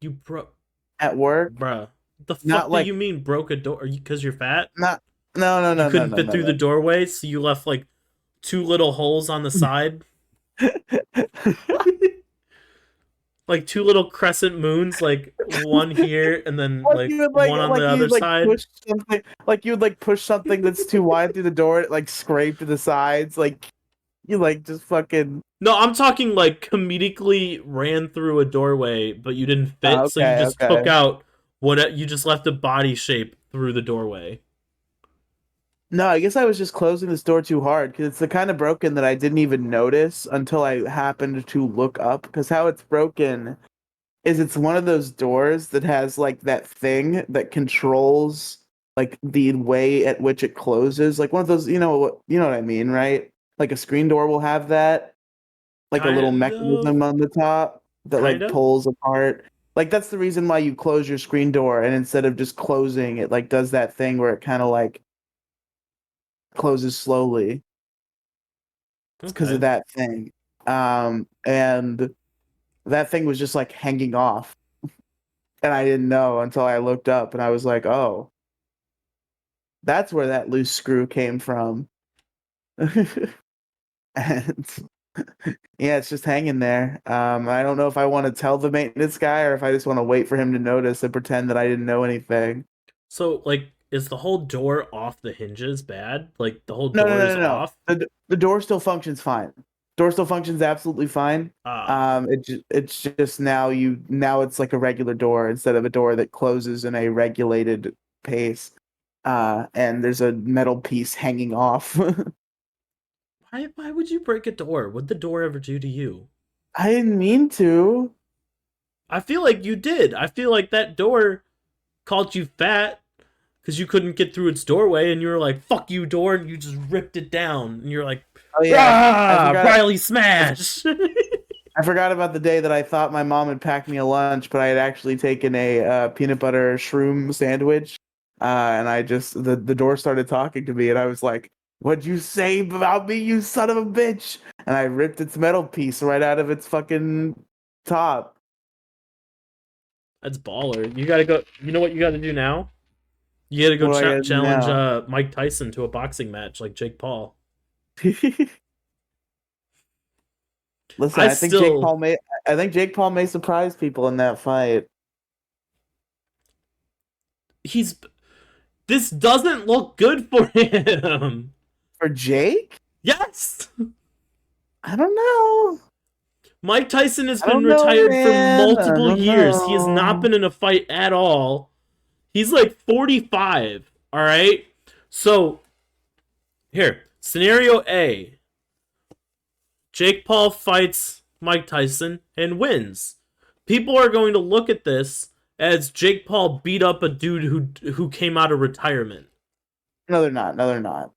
B: You broke,
A: at work.
B: bruh. The
A: Not
B: fuck do
A: like
B: you mean broke a door? Are you because you're fat?
A: not no no
B: You
A: no no
B: couldn't
A: no
B: fit through
A: no
B: the doorway, so you left like two little holes on the side,
A: no.
B: like two little crescent moons, like one here and then
A: Like
B: like
A: you would
B: one on the
A: like you
B: other
A: would like
B: side.
A: push something like you would like push something that's too wide through the door, it like scrape to the sides, like you like just fucking
B: No, I'm talking like comedically ran through a doorway, but you didn't
A: oh,
B: fit, so you
A: okay,
B: just took
A: okay.
B: out what you just left a body shape through the doorway.
A: No, I guess I was just closing this door too hard because it's the kind of broken that I didn't even notice until I happened to look up. Because how it's broken is it's one of those doors that has like that thing that controls like the way at which it closes. Like one of those, you know what I mean, right? Like a screen door will have that, like a little
B: Kind of,
A: mechanism on the top that
B: kind
A: like
B: of.
A: pulls apart. Like that's the reason why you close your screen door and instead of just closing it like does that thing where it kind of like closes slowly. It's because of
B: Okay.
A: that thing. And that thing was just like hanging off. And I didn't know until I looked up and I was like, oh, that's where that loose screw came from. And yeah, it's just hanging there. I don't know if I want to tell the maintenance guy or if I just want to wait for him to notice and pretend that I didn't know anything.
B: So like, is the whole door off the hinges bad? Like the whole
A: No, no,
B: door
A: no,
B: is
A: no, no.
B: off?
A: The door still functions fine. Door still functions absolutely fine.
B: Ah,
A: It's just now it's like a regular door instead of a door that closes in a regulated pace. And there's a metal piece hanging off.
B: why would you break a door? What'd the door ever do to you?
A: I didn't mean to.
B: I feel like you did. I feel like that door called you fat because you couldn't get through its doorway, and you were like, "Fuck you, door!" and you just ripped it down, and you're like,
A: Oh yeah, I
B: "Rah,
A: forgot.
B: Riley smash!"
A: I forgot about the day that I thought my mom had packed me a lunch, but I had actually taken a peanut butter shroom sandwich. And I just the door started talking to me, and I was like, "What'd you say about me, you son of a bitch?" And I ripped its metal piece right out of its fucking top.
B: That's baller. You gotta go. You know what you gotta do now? You gotta go
A: What do I gotta do
B: challenge
A: now?
B: Mike Tyson to a boxing match like Jake Paul.
A: Listen,
B: I still.
A: I think Jake Paul may surprise people in that fight.
B: He's. This doesn't look good for him.
A: For Jake?
B: Yes!
A: I don't know.
B: Mike Tyson has
A: I
B: been
A: don't know,
B: retired for
A: man. I
B: multiple
A: don't
B: years. He has not
A: know.
B: been in a fight at all. He's like 45, all right? So, here, scenario A, Jake Paul fights Mike Tyson and wins. People are going to look at this as Jake Paul beat up a dude who came out of retirement.
A: No, they're not. No, they're not.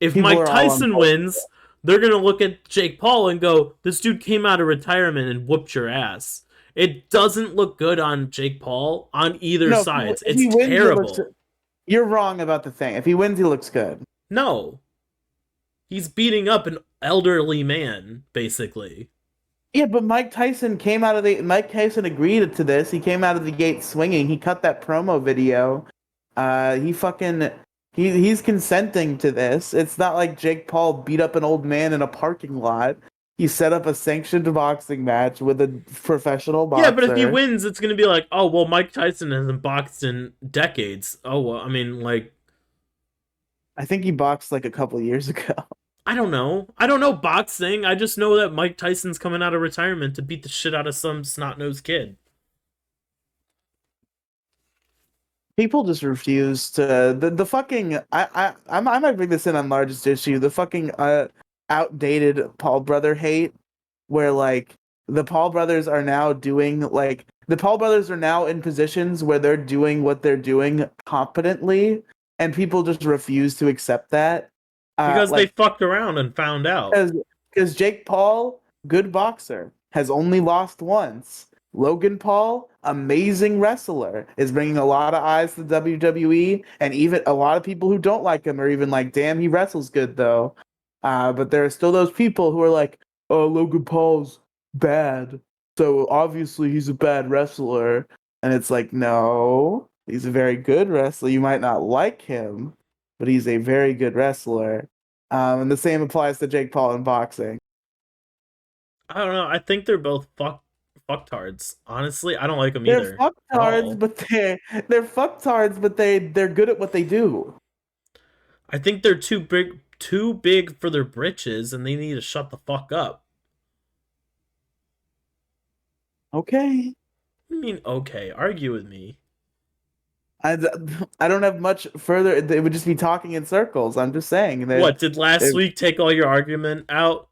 B: If
A: People
B: Mike
A: are all on
B: Tyson
A: board.
B: wins, they're going to look at Jake Paul and go, "This dude came out of retirement and whooped your ass." It doesn't look good on Jake Paul on either
A: No,
B: sides.
A: if
B: It's
A: he wins, it looks.
B: terrible.
A: You're wrong about the thing. If he wins, he looks good.
B: No, he's beating up an elderly man, basically.
A: Yeah, but Mike Tyson agreed to this. He came out of the gate swinging. He cut that promo video. He fucking he's consenting to this. It's not like Jake Paul beat up an old man in a parking lot. He set up a sanctioned boxing match with a professional
B: Yeah, but if he
A: boxer.
B: wins, it's going to be like, "Oh, well, Mike Tyson hasn't boxed in decades." Oh, well, I mean, like,
A: I think he boxed like a couple years ago.
B: I don't know. I don't know boxing. I just know that Mike Tyson's coming out of retirement to beat the shit out of some snot-nosed kid.
A: People just refuse to the fucking I might bring this in on largest issue, the fucking outdated Paul brother hate, where like the Paul brothers are now in positions where they're doing what they're doing competently, and people just refuse to accept that.
B: Because they
A: Like
B: fucked around and found out.
A: because Jake Paul, good boxer, has only lost once. Logan Paul, amazing wrestler, is bringing a lot of eyes to WWE, and even a lot of people who don't like him are even like, "Damn, he wrestles good though." But there are still those people who are like, "Oh, Logan Paul's bad, so obviously he's a bad wrestler," and it's like, no, he's a very good wrestler. You might not like him, but he's a very good wrestler. And the same applies to Jake Paul in boxing.
B: I don't know. I think they're both fucktards. Honestly, I don't like them
A: They're
B: either at
A: fucktards,
B: all.
A: but they're fucktards, but they're good at what they do.
B: I think they're too big for their britches, and they need to shut the fuck up.
A: Okay.
B: I mean, okay, argue with me.
A: I, I don't have much further. It would just be talking in circles. I'm just saying that
B: What did last
A: they're-
B: week take all your argument out?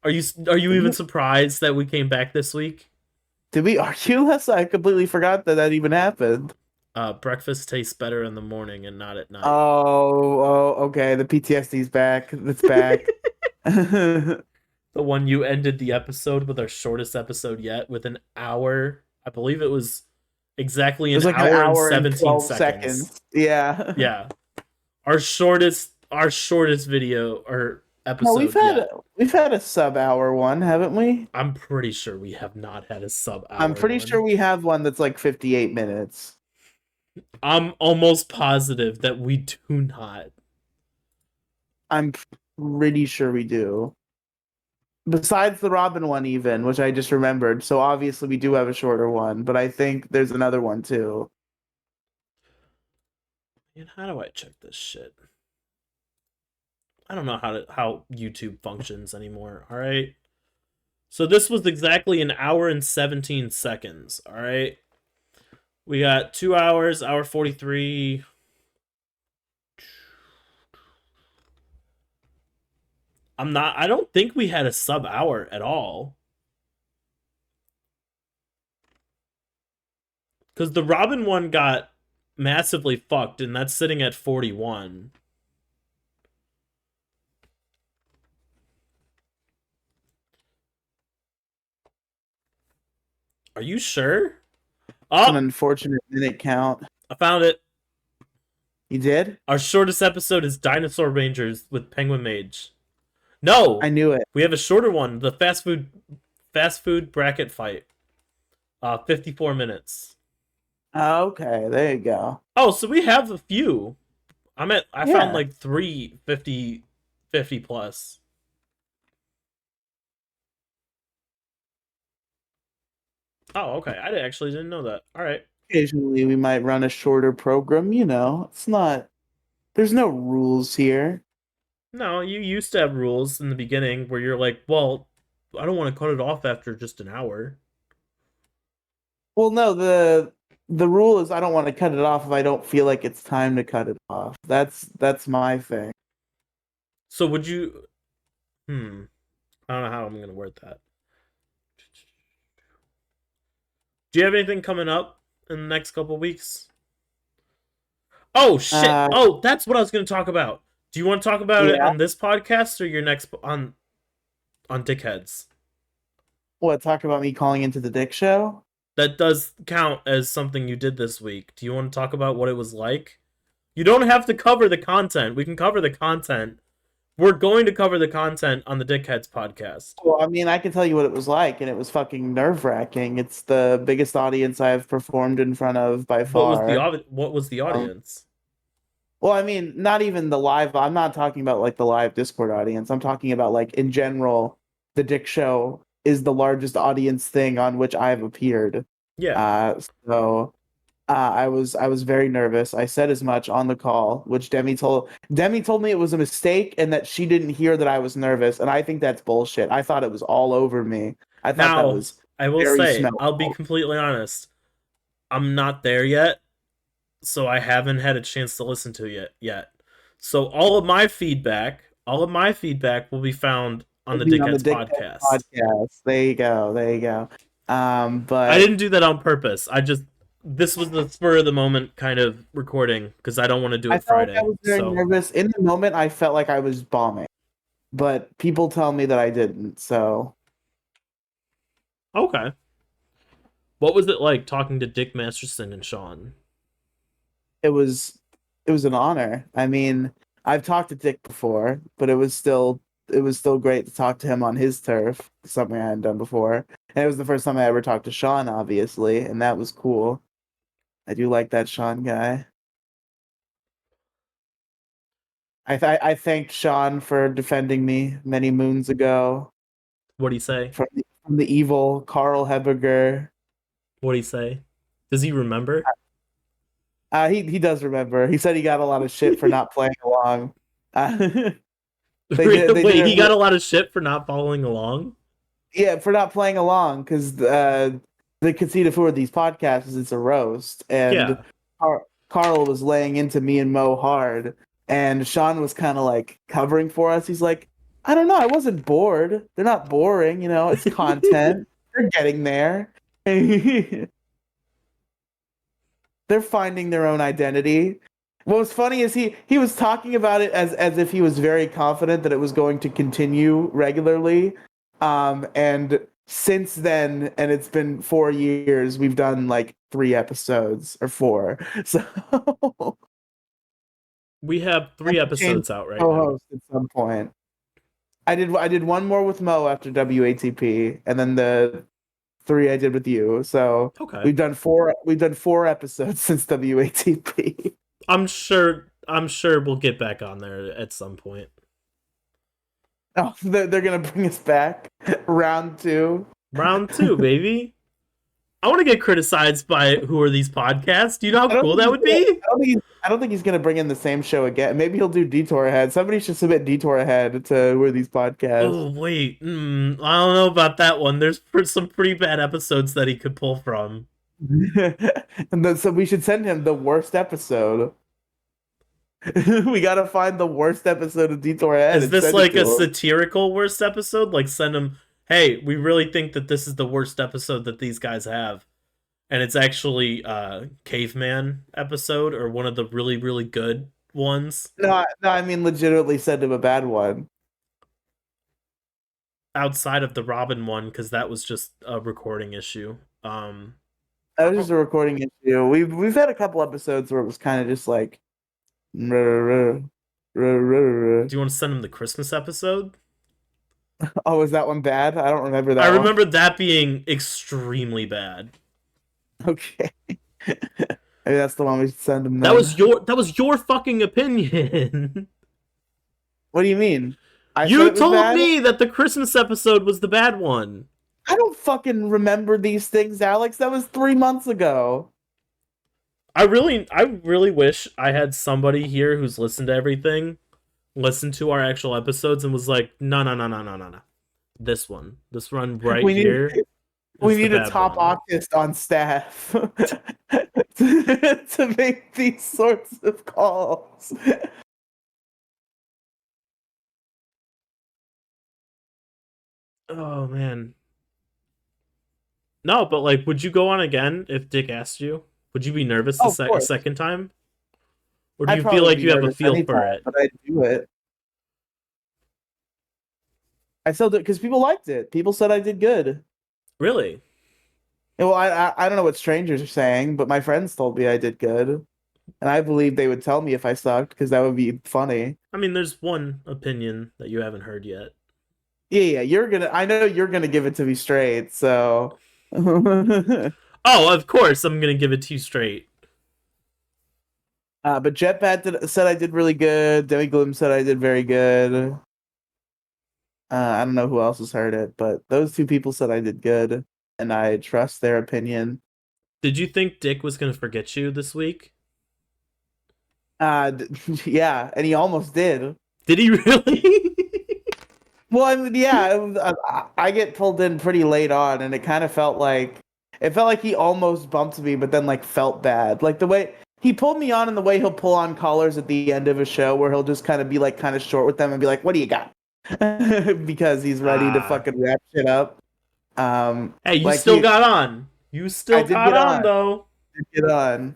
B: Are you even surprised that we came back this week?
A: did we argue less? I completely forgot that that even happened.
B: Breakfast tastes better in the morning and not at night.
A: Okay. The PTSD's back. It's back. It
B: The one you ended the episode with, our shortest episode yet, with an hour. I believe it was exactly an
A: was like an
B: hour and
A: hour and
B: 17
A: 12
B: seconds.
A: seconds. Yeah.
B: Yeah. Our shortest video or
A: No,
B: episode yet.
A: we've had a sub-hour one, haven't we?
B: I'm pretty sure we have not had a sub
A: I'm
B: hour
A: pretty sure
B: one.
A: we have one that's like 58 minutes.
B: I'm almost positive that we do not.
A: I'm pretty sure we do. Besides the Robin one, even, which I just remembered. So obviously we do have a shorter one, but I think there's another one too.
B: Man, how do I check this shit? I don't know how YouTube functions anymore. All right. So this was exactly an hour and 17 seconds. All right. We got 2 hours, hour 43. I don't think we had a sub hour at all. Because the Robin one got massively fucked, and that's sitting at 41. Are you sure?
A: It's an
B: Oh,
A: unfortunate minute count.
B: I found it.
A: You did?
B: Our shortest episode is Dinosaur Rangers with Penguin Mage. No,
A: I knew it.
B: we have a shorter one. The fast food bracket fight. 54 minutes.
A: Okay, there you go.
B: Oh, so we have a few. I found
A: Yeah.
B: like 50 plus. Oh, okay. I actually didn't know that. All right.
A: Occasionally we might run a shorter program, it's not there's no rules here.
B: No, you used to have rules in the beginning where you're like, well, I don't want to cut it off after just an hour.
A: Well, no, the rule is I don't want to cut it off if I don't feel like it's time to cut it off. That's my thing.
B: So would you? I don't know how I'm gonna word that. Do you have anything coming up in the next couple weeks? Oh shit!
A: Uh,
B: Oh, that's what I was gonna talk about. Do you want to talk about it
A: yeah.
B: on this podcast or your next on Dickheads?
A: What, talk about me calling into the Dick Show?
B: That does count as something you did this week. Do you want to talk about what it was like? You don't have to cover the content. We can cover the content. We're going to cover the content on the Dickheads podcast.
A: Well, I mean, I can tell you what it was like, and it was fucking nerve-wracking. It's the biggest audience I've performed in front of by far.
B: What was the
A: Um,
B: audience?
A: well, I mean, not even the live. I'm not talking about like the live Discord audience. I'm talking about like in general, the Dick Show is the largest audience thing on which I've appeared.
B: Yeah.
A: So I was very nervous. I said as much on the call, which Demi told me it was a mistake and that she didn't hear that I was nervous, and I think that's bullshit. I thought it was all over me. I thought that
B: Now,
A: was
B: I will
A: very
B: say,
A: smell.
B: I'll be completely honest. I'm not there yet, so I haven't had a chance to listen to it yet. So all of my feedback will be found on the
A: Being on the
B: Dickheads
A: Dick
B: podcast.
A: podcast. There you go. There you go.
B: I
A: But
B: didn't do that on purpose. I just this was the spur of the moment kind of recording because I don't want to do
A: I
B: it
A: felt like I
B: Friday.
A: was very
B: So
A: nervous. In the moment, I felt like I was bombing, but people tell me that I didn't. So
B: okay, what was it like talking to Dick Masterson and Sean?
A: it was it was an honor. I mean, I've talked to Dick before, but it was still great to talk to him on his turf, something I hadn't done before. And it was the first time I ever talked to Sean, obviously, and that was cool. I do like that Sean guy. I thanked Sean for defending me many moons ago
B: What do you say?
A: from the evil Carl Heberger.
B: What do you say? Does he remember?
A: He does remember. He said he got a lot of shit for not playing along. Uh, they did
B: Wait,
A: it.
B: he got a lot of shit for not following along.
A: Yeah, for not playing along because the conceit of who are these podcasts is it's a roast, and
B: Yeah.
A: Carl was laying into me and Mo hard, and Sean was kind of like covering for us. He's like, I don't know, I wasn't bored. They're not boring, it's content. They're getting there. They're finding their own identity. What was funny is he was talking about it as if he was very confident that it was going to continue regularly. And since then, and it's been 4 years, we've done like 3 episodes or four. So
B: We have
A: I
B: three
A: have to change
B: episodes out right now.
A: co-host at some point. I did one more with Mo after WATP, and then the three I did with you. So
B: Okay.
A: we've done four episodes since WATP.
B: I'm sure we'll get back on there at some point.
A: Oh, they're gonna bring us back. Round two.
B: Round two, baby. I want to get criticized by who are these podcasts. Do you know how
A: I don't
B: cool
A: think
B: that
A: he's
B: would
A: gonna.
B: be?
A: I don't think he's gonna bring in the same show again. Maybe he'll do Detour Ahead. Somebody should submit Detour Ahead to who are these podcasts.
B: Oh wait, I don't know about that one. There's some pretty bad episodes that he could pull from.
A: And then, so we should send him the worst episode. We gotta find the worst episode of Detour Ahead
B: Is
A: and
B: this
A: send it
B: like a
A: to him.
B: satirical worst episode? Like send him, hey, we really think that this is the worst episode that these guys have, and it's actually caveman episode or one of the really really good ones
A: No, no, I mean legitimately send him a bad one.
B: outside of the Robin one because that was just a recording issue.
A: That was just a recording issue. We've had a couple episodes where it was kind of just like.
B: Do you want to send him the Christmas episode?
A: Oh, is that one bad? I don't remember
B: I
A: that one.
B: remember that being extremely bad.
A: Okay. Maybe that's the one we should send him
B: That was
A: then.
B: your fucking opinion.
A: What do you mean? I said
B: You
A: it was
B: told
A: bad?
B: me that the Christmas episode was the bad one.
A: I don't fucking remember these things, Alex. That was 3 months ago.
B: I really wish I had somebody here who's listened to everything, listened to our actual episodes, and was like, no, no, no, no, no, no, no. This one right
A: We need
B: here
A: we
B: is the
A: need a
B: bad
A: top
B: one.
A: octist on staff to make these sorts of calls.
B: Oh man, no, but like, would you go on again if Dick asked you? Would you be nervous
A: Oh, of
B: a
A: course.
B: second time, or do
A: I'd
B: you feel
A: probably
B: like
A: be
B: you have a
A: nervous
B: feel
A: anytime,
B: for it?
A: but I'd do it. I still do because people liked it. People said I did good.
B: Really?
A: Yeah, well, I don't know what strangers are saying, but my friends told me I did good, and I believe they would tell me if I sucked because that would be funny.
B: I mean, there's one opinion that you haven't heard yet.
A: Yeah, yeah, I know you're gonna give it to me straight, so.
B: Oh, of course, I'm gonna give it to you straight.
A: But said I did really good. Demi Gloom said I did very good. I don't know who else has heard it, but those two people said I did good, and I trust their opinion.
B: Did you think Dick was gonna forget you this week?
A: Yeah, and he almost did.
B: Did he really?
A: Well, I mean, yeah, I get pulled in pretty late on, and it felt like he almost bumped me, but then like felt bad, like the way he pulled me on, and the way he'll pull on callers at the end of a show, where he'll just kind of be like kind of short with them and be like, "What do you got?" Because he's ready to
B: Ah.
A: fucking wrap shit up.
B: Hey, you
A: Like
B: still got on. You
A: I
B: still
A: did
B: got
A: get
B: on
A: on.
B: though.
A: Get on.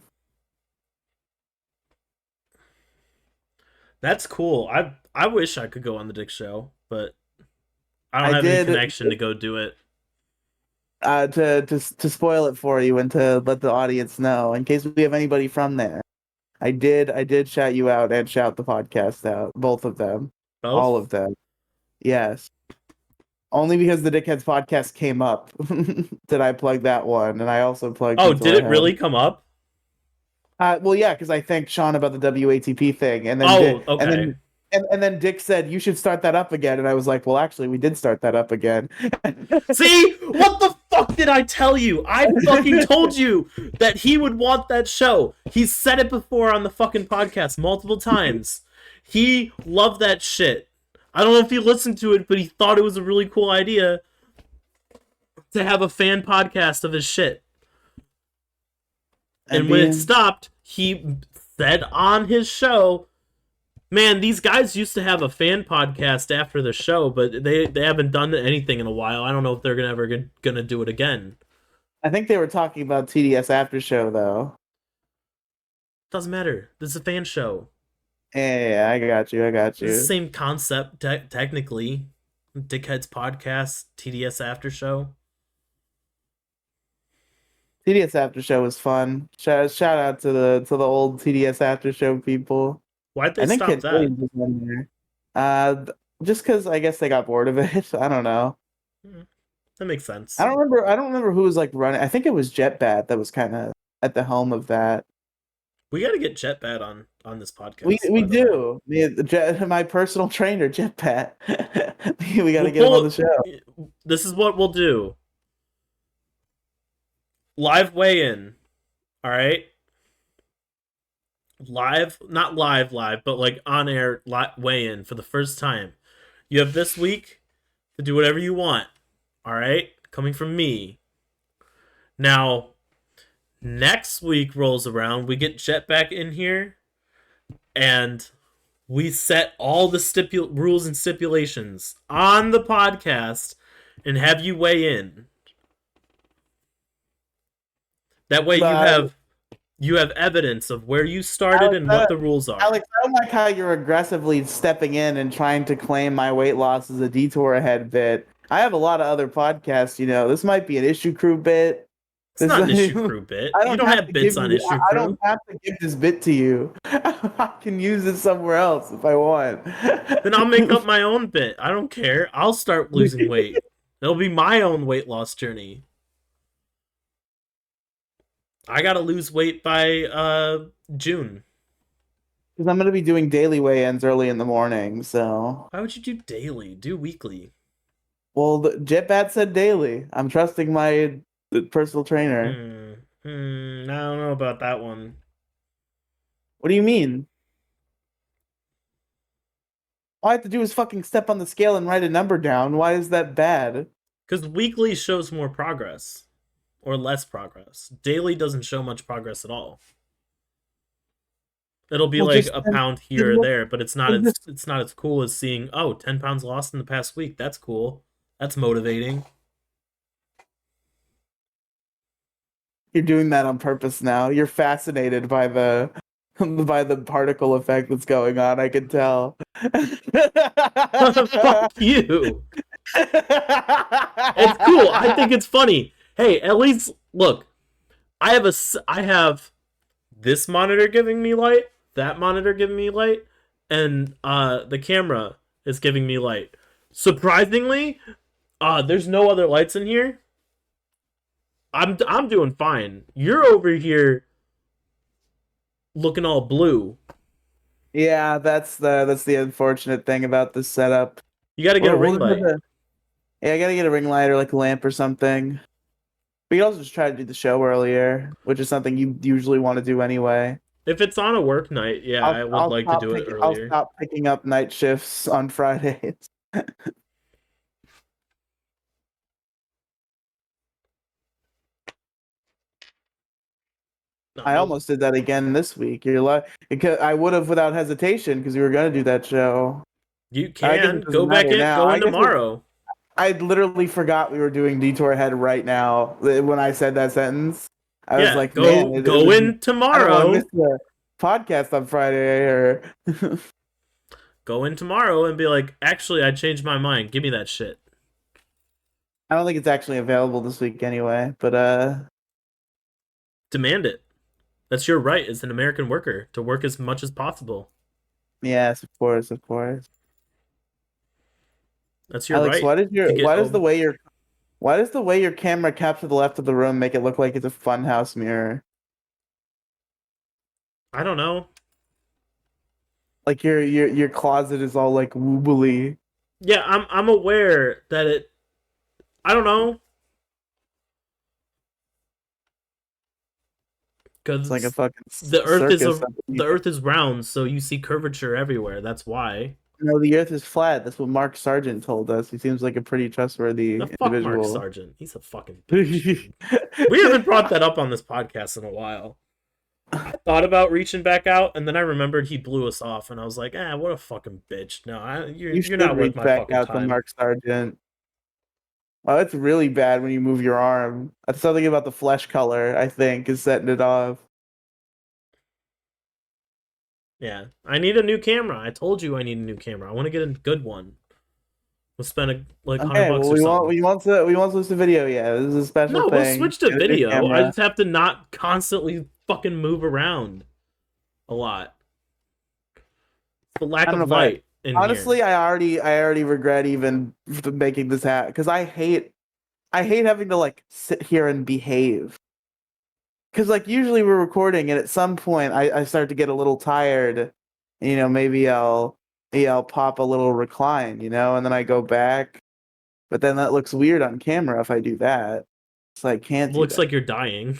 B: That's cool. I wish I could go on the Dick Show, but I don't
A: I
B: have any
A: did
B: connection to go do it.
A: to spoil it for you and to let the audience know in case we have anybody from there. I did shout you out and shout the podcast out, both of them, all
B: Both?
A: of them. Yes. Only because the Dickheads podcast came up did I plug that one, and I also plugged
B: Oh, did
A: Detour
B: it
A: Ahead.
B: really come up?
A: Well, yeah, because I thanked Sean about the WATP thing, and then
B: Oh,
A: Dick, and
B: okay.
A: then and then Dick said you should start that up again, and I was like, well, actually, we did start that up again.
B: See? What the fuck did I tell you? I fucking told you that he would want that show. He's said it before on the fucking podcast multiple times. He loved that shit. I don't know if he listened to it, but he thought it was a really cool idea to have a fan podcast of his shit. And when it stopped, he said on his show, man, these guys used to have a fan podcast after the show, but they haven't done anything in a while. I don't know if they're gonna do it again.
A: I think they were talking about TDS After Show though.
B: Doesn't matter. This is a fan show.
A: Yeah, I got you. I got
B: It's the
A: you.
B: same concept, technically. Dickheads podcast, TDS after show.
A: TDS After Show was fun. Shout out to the old TDS After Show people.
B: Why'd they
A: I think
B: stop
A: Kid
B: that?
A: Williams was in there. Just because I guess they got bored of it. I don't know.
B: That makes sense.
A: I don't remember who was like running. I think it was Jetbat that was kind of at the helm of that.
B: We got to get Jetbat on this
A: We
B: podcast.
A: we
B: By the way.
A: do. My personal trainer, Jetbat. We got to
B: We'll
A: get him on
B: pull.
A: the show.
B: This is what we'll do. Live weigh-in. All right. Live, not live, but like on air weigh-in for the first time. You have this week to do whatever you want. All right, coming from me. Now, next week rolls around, we get Jet back in here, and we set all the rules and stipulations on the podcast, and have you weigh in. That way, you have evidence of where you started
A: Alex,
B: and what the rules are.
A: Alex, I don't like how you're aggressively stepping in and trying to claim my weight loss as a detour ahead bit. I have a lot of other podcasts, This might be an issue crew bit.
B: It's not an issue crew bit. You don't have bits on issue
A: I don't
B: crew.
A: have to give this bit to you. I can use it somewhere else if I want.
B: Then I'll make up my own bit. I don't care. I'll start losing weight. It'll be my own weight loss journey. I gotta lose weight by June.
A: Because I'm gonna be doing daily weigh-ins early in the morning, so.
B: Why would you do daily? Do weekly.
A: Well, the Jetbat said daily. I'm trusting my personal trainer.
B: I don't know about that one.
A: What do you mean? All I have to do is fucking step on the scale and write a number down. Why is that bad?
B: Because weekly shows more progress. Or less progress. Daily doesn't show much progress at all. It'll be like a pound here or there, but it's not as cool as seeing, 10 pounds lost in the past week. That's cool. That's motivating.
A: You're doing that on purpose now. You're fascinated by the particle effect that's going on. I can tell.
B: Fuck you. It's cool. I think it's funny. Hey, at least look. I have this monitor giving me light, that monitor giving me light, and the camera is giving me light. Surprisingly, there's no other lights in here. I'm doing fine. You're over here looking all blue.
A: Yeah, that's the unfortunate thing about this setup.
B: You got to get a ring light.
A: Yeah, I gotta get a ring light or like a lamp or something. We could also just try to do the show earlier, which is something you usually want to do anyway.
B: If it's on a work night, yeah, I would like to do it earlier.
A: I'll stop picking up night shifts on Fridays. I almost did that again this week. You're like, because I would have without hesitation because we were gonna do that show.
B: You can go back in, go in tomorrow.
A: I literally forgot we were doing Detour Ahead right now when I said that sentence. I was
B: Yeah,
A: like, man, it
B: go
A: was.
B: in
A: I don't want to miss
B: tomorrow.
A: the podcast on Friday. Or
B: Go in tomorrow and be like, actually, I changed my mind. Give me that shit.
A: I don't think it's actually available this week anyway. But
B: Demand it. That's your right as an American worker to work as much as possible.
A: yes, of course, of course.
B: That's your
A: Alex,
B: right to get home.
A: why does the way your camera caps to the left of the room make it look like it's a funhouse mirror?
B: I don't know.
A: Like your closet is all like woobly.
B: Yeah, I'm aware that it. I don't know
A: It's like a
B: because
A: fucking
B: the Earth is
A: circus
B: a the
A: underneath it.
B: Earth is round, so you see curvature everywhere. That's why.
A: No, the Earth is flat. That's what Mark Sargent told us. He seems like a pretty
B: The
A: trustworthy
B: fuck, Mark
A: individual.
B: Sargent. He's a fucking bitch, dude. We haven't brought that up on this podcast in a while. I thought about reaching back out, and then I remembered he blew us off, and I was like, ah, what a fucking bitch. No,
A: You
B: you're
A: should
B: not worth
A: reach
B: my
A: back
B: fucking
A: out to
B: time.
A: Mark Sargent. Oh, it's really bad when you move your arm. That's something about the flesh color, I think, is setting it off.
B: Yeah, I need a new camera. I told you I need a new camera. I want to get a good one. We'll spend like
A: Okay,
B: $100
A: well
B: or something.
A: we want to switch to video. Yeah, this is a special
B: No, we'll
A: thing.
B: switch to
A: Get a new
B: video. I
A: camera.
B: just have to not constantly fucking move around a lot. The lack
A: I don't know
B: of
A: if I
B: light in here.
A: honestly I already regret even making this hat because I hate having to like sit here and behave. Because like usually we're recording and at some point I start to get a little tired. And, you know, maybe I'll pop a little recline, you know, and then I go back. But then that looks weird on camera if I do that. So I can't do
B: Looks like you're dying.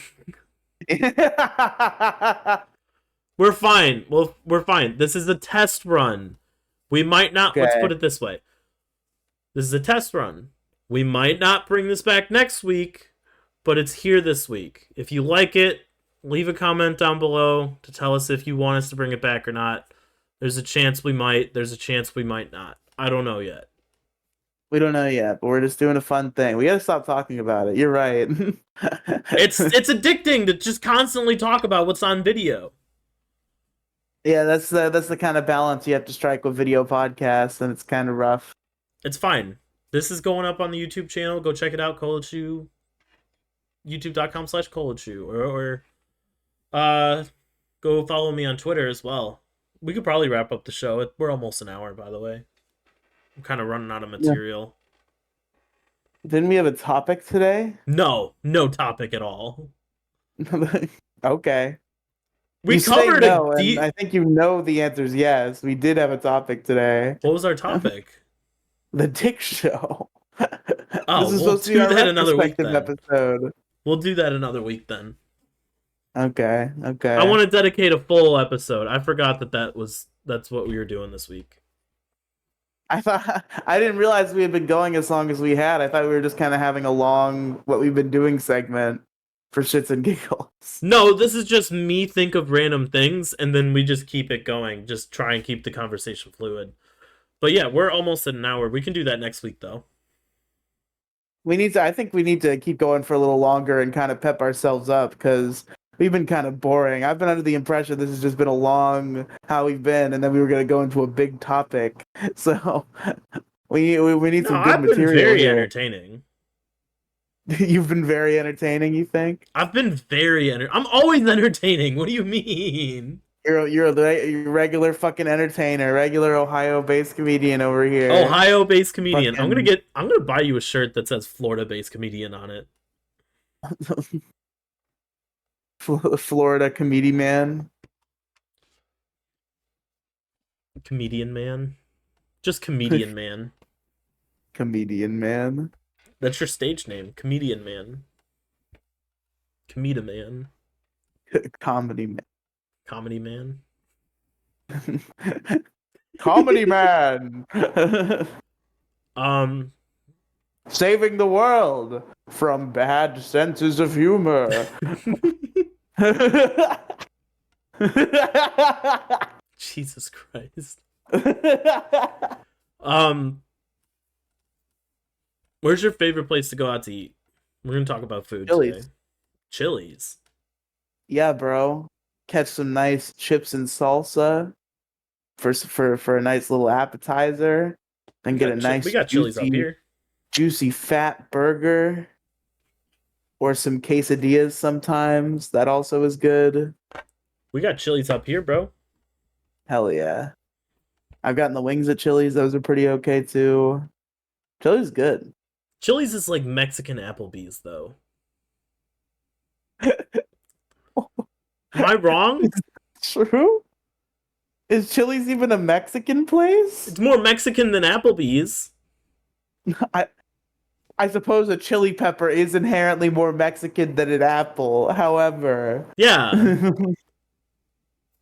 A: that.
B: We're fine. Well, we're fine. This is a test run. We might not. Let's
A: Okay.
B: put it this way. This is a test run. We might not bring this back next week, but it's here this week. If you like it, leave a comment down below to tell us if you want us to bring it back or not. There's a chance we might. There's a chance we might not. I don't know yet.
A: We don't know yet, but we're just doing a fun thing. We gotta stop talking about it. You're right.
B: It's addicting to just constantly talk about what's on video.
A: Yeah, that's the kind of balance you have to strike with video podcasts, and it's kind of rough.
B: It's fine. This is going up on the YouTube channel. Go check it out, College Shoe. YouTube.com/College Shoe. Or go follow me on Twitter as well. We could probably wrap up the show. We're almost an hour, by the way. I'm kind of running out of
A: Yeah.
B: material.
A: Didn't we have a topic today?
B: No topic at all.
A: Okay.
B: We
A: You say
B: covered a
A: no, and I think you know the answer is yes. We did have a topic today.
B: What was our topic?
A: The Dick Show. This
B: Oh,
A: is
B: we'll
A: supposed to be
B: do
A: our
B: that another week
A: retrospective
B: then.
A: episode.
B: We'll do that another week then.
A: Okay, okay.
B: I want to dedicate a full episode. I forgot that's what we were doing this week.
A: I didn't realize we had been going as long as we had. I thought we were just kind of having a long what we've been doing segment for shits and giggles.
B: No, this is just me think of random things and then we just keep it going. Just try and keep the conversation fluid. But yeah, we're almost at an hour. We can do that next week though.
A: I think we need to keep going for a little longer and kind of pep ourselves up because we've been kind of boring. I've been under the impression this has just been a long how we've been, and then we were going to go into a big topic. So we need
B: No,
A: some good
B: I've been
A: material
B: very
A: here.
B: entertaining.
A: You've been very entertaining, you think?
B: I've been I'm always entertaining. What do you mean?
A: You're a regular fucking entertainer, regular Ohio-based comedian over here.
B: Ohio-based comedian.
A: Fucking
B: I'm gonna buy you a shirt that says Florida-based comedian on it.
A: Florida comedian man.
B: Comedian man. Just comedian man.
A: Comedian man.
B: That's your stage name. Comedian man. Comeda man.
A: Comedy man.
B: Comedy man.
A: Comedy man. Saving the world from bad senses of humor.
B: Jesus Christ. Where's your favorite place to go out to eat? We're gonna talk about food
A: Chili's.
B: today. Chili's.
A: Yeah, bro. Catch some nice chips and salsa for a nice little appetizer, then get a
B: We
A: nice
B: got Chili's up here.
A: juicy fat burger or some quesadillas sometimes. That also is good.
B: We got Chili's up here, bro.
A: Hell yeah. I've gotten the wings at Chili's. Those are pretty okay too. Chili's good.
B: Chili's is like Mexican Applebee's, though. Am I wrong?
A: True? Is Chili's even a Mexican place?
B: It's more Mexican than Applebee's.
A: I I suppose a chili pepper is inherently more Mexican than an apple. However,
B: Yeah,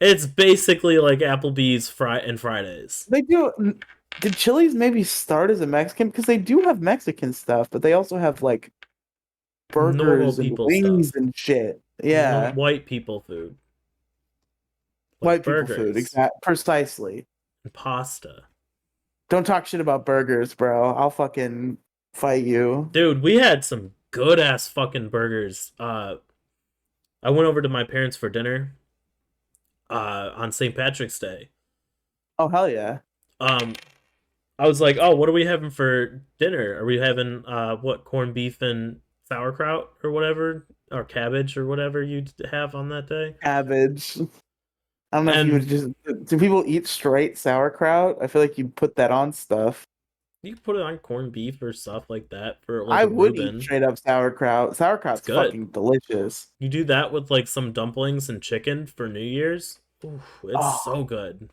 B: it's basically like Applebee's and Fridays.
A: they do. Did Chili's maybe start as a Mexican? Because they do have Mexican stuff, but they also have like
B: Normal
A: burgers and
B: people
A: wings
B: stuff.
A: and shit. Yeah,
B: White people food. Like
A: white people food.
B: burgers
A: Precisely.
B: and pasta.
A: Don't talk shit about burgers, bro. I'll fucking fight you.
B: Dude, we had some good ass fucking burgers. I went over to my parents for dinner on St. Patrick's Day.
A: Oh hell yeah.
B: Um, I was like, "Oh, what are we having for dinner? Are we having what corned beef and sauerkraut or whatever, or cabbage or whatever you have on that day?"
A: Cabbage. I don't know if you would
B: And
A: just. Do people eat straight sauerkraut? I feel like you put that on stuff.
B: you can put it on corned beef or stuff like that for like
A: I
B: a
A: would eat
B: Reuben.
A: straight up sauerkraut.
B: It's
A: Sauerkraut's
B: good.
A: fucking delicious.
B: You do that with like some dumplings and chicken for New Year's. Ooh, it's
A: Oh,
B: so good.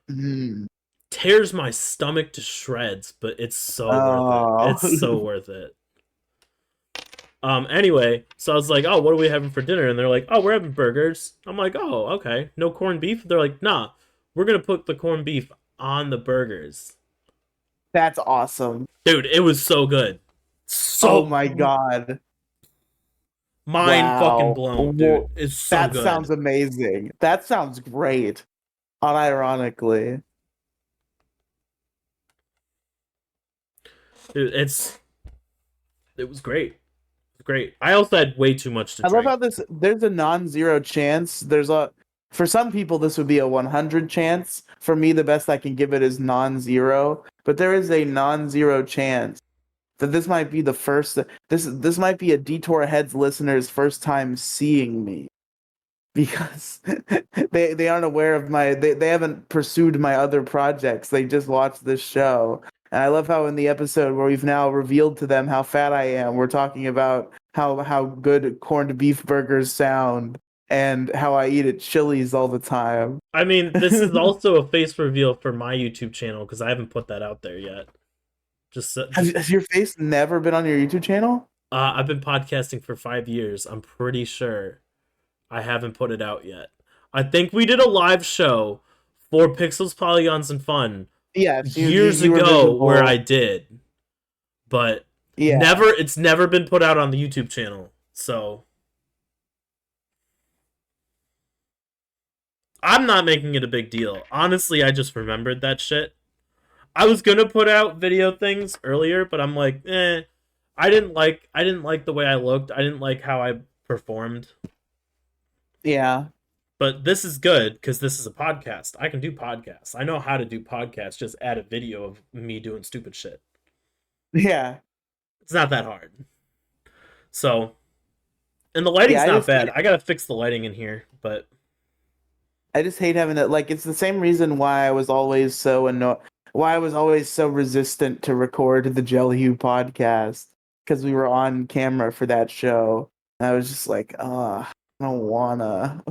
A: mm.
B: Tears my stomach to shreds, but it's so worth it.
A: Oh.
B: It's so worth it. Anyway, so I was like, "Oh, what are we having for dinner?" And they're like, "Oh, we're having burgers." I'm like, "Oh, okay. No corned beef?" They're like, "Nah, we're gonna put the corned beef on the burgers."
A: That's awesome.
B: Dude, it was so good.
A: Oh
B: So
A: my God.
B: mind fucking
A: Wow.
B: blown, dude. It's so
A: That sounds
B: good.
A: amazing. That sounds great. Unironically.
B: Dude, it was great. Great. I also had way too much to
A: I love
B: drink.
A: how there's a non-zero chance. For some people this would be a 100 chance. For me, the best I can give it is non-zero, but there is a non-zero chance that this might be the first this might be a Detour Heads listener's first time seeing me because they aren't aware of they haven't pursued my other projects. They just watched this show. And I love how in the episode where we've now revealed to them how fat I am, we're talking about how good corned beef burgers sound and how I eat at Chili's all the time.
B: I mean, this is also a face reveal for my YouTube channel because I haven't put that out there yet.
A: Has your face never been on your YouTube channel?
B: I've been podcasting for 5 years. I'm pretty sure I haven't put it out yet. I think we did a live show for Pixels, Polygons, and Fun
A: Yes,
B: years
A: you were
B: ago
A: visible.
B: where I did, but
A: Yeah.
B: it's never been put out on the YouTube channel. So I'm not making it a big deal. Honestly, I just remembered that shit. I was gonna put out video things earlier, but I'm like, I didn't like the way I looked. I didn't like how I performed.
A: Yeah.
B: But this is good because this is a podcast. I can do podcasts. I know how to do podcasts. Just add a video of me doing stupid shit.
A: Yeah.
B: It's not that hard. So, and the lighting's not bad. I gotta fix the lighting in here, but
A: I just hate having that. Like, it's the same reason why I was always so why I was always so resistant to record the Jelly Hue podcast because we were on camera for that show. And I was just like, I don't wanna.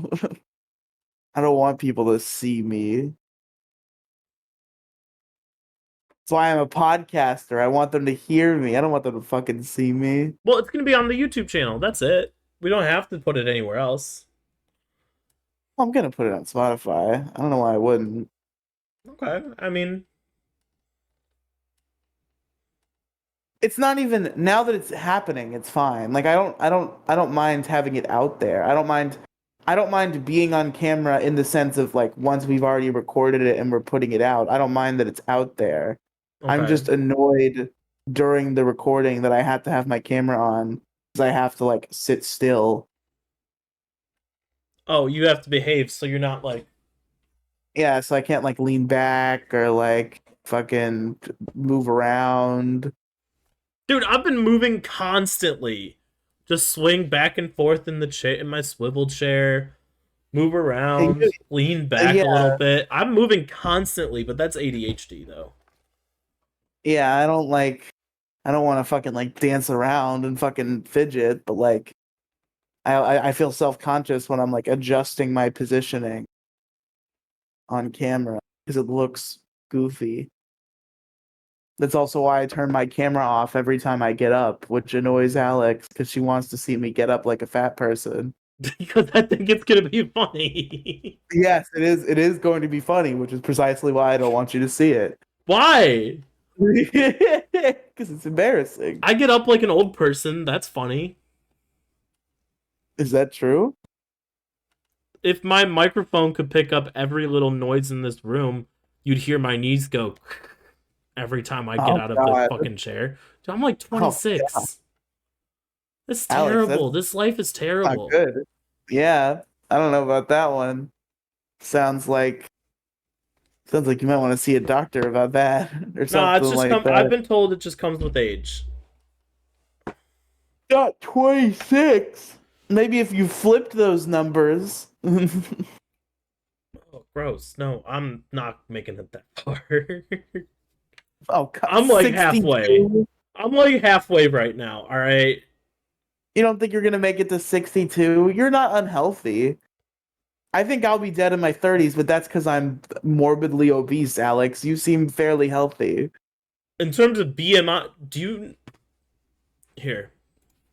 A: I don't want people to see me. That's why I'm a podcaster. I want them to hear me. I don't want them to fucking see me.
B: well, it's gonna be on the YouTube channel. That's it. We don't have to put it anywhere else.
A: I'm gonna put it on Spotify. I don't know why I wouldn't.
B: Okay. I mean,
A: It's not even now that it's happening, it's fine. Like I don't mind having it out there. I don't mind being on camera in the sense of like once we've already recorded it and we're putting it out. I don't mind that it's out there. I'm
B: okay.
A: just annoyed during the recording that I have to have my camera on because I have to like sit still.
B: Oh, you have to behave so you're not like,
A: Yeah, so I can't like lean back or like fucking move around.
B: dude, I've been moving constantly. Just swing back and forth in the chair in my swivel chair, move
A: And
B: around, lean back a
A: yeah,
B: little bit. I'm moving constantly, but that's ADHD though.
A: yeah, I don't want to fucking like dance around and fucking fidget, but like I feel self-conscious when I'm like adjusting my positioning on camera because it looks goofy. That's also why I turn my camera off every time I get up, which annoys Alex because she wants to see me get up like a fat person.
B: Because I think it's gonna be funny.
A: Yes, it is. It is going to be funny, which is precisely why I don't want you to see it.
B: Why?
A: Because it's embarrassing.
B: I get up like an old person. That's funny.
A: Is that true?
B: If my microphone could pick up every little noise in this room, you'd hear my knees go every time I get
A: Oh
B: out of the
A: God.
B: fucking chair. Dude, I'm like
A: Oh God.
B: 26. This is
A: Alex, that's
B: terrible. This life is
A: not
B: terrible.
A: good. Yeah, I don't know about that one. Sounds like sounds like you might want to see a doctor about that or
B: Nah,
A: something
B: it's just
A: like
B: come. I've
A: that.
B: been told it just comes with age.
A: Got 26. Maybe if you flipped those numbers.
B: Oh, gross. No, I'm not making it that far.
A: Oh God,
B: I'm like halfway.
A: 62.
B: I'm like halfway right now. All right.
A: You don't think you're gonna make it to 62? You're not unhealthy. I think I'll be dead in my 30s, but that's because I'm morbidly obese, Alex. You seem fairly healthy.
B: In terms of BMI, do you here?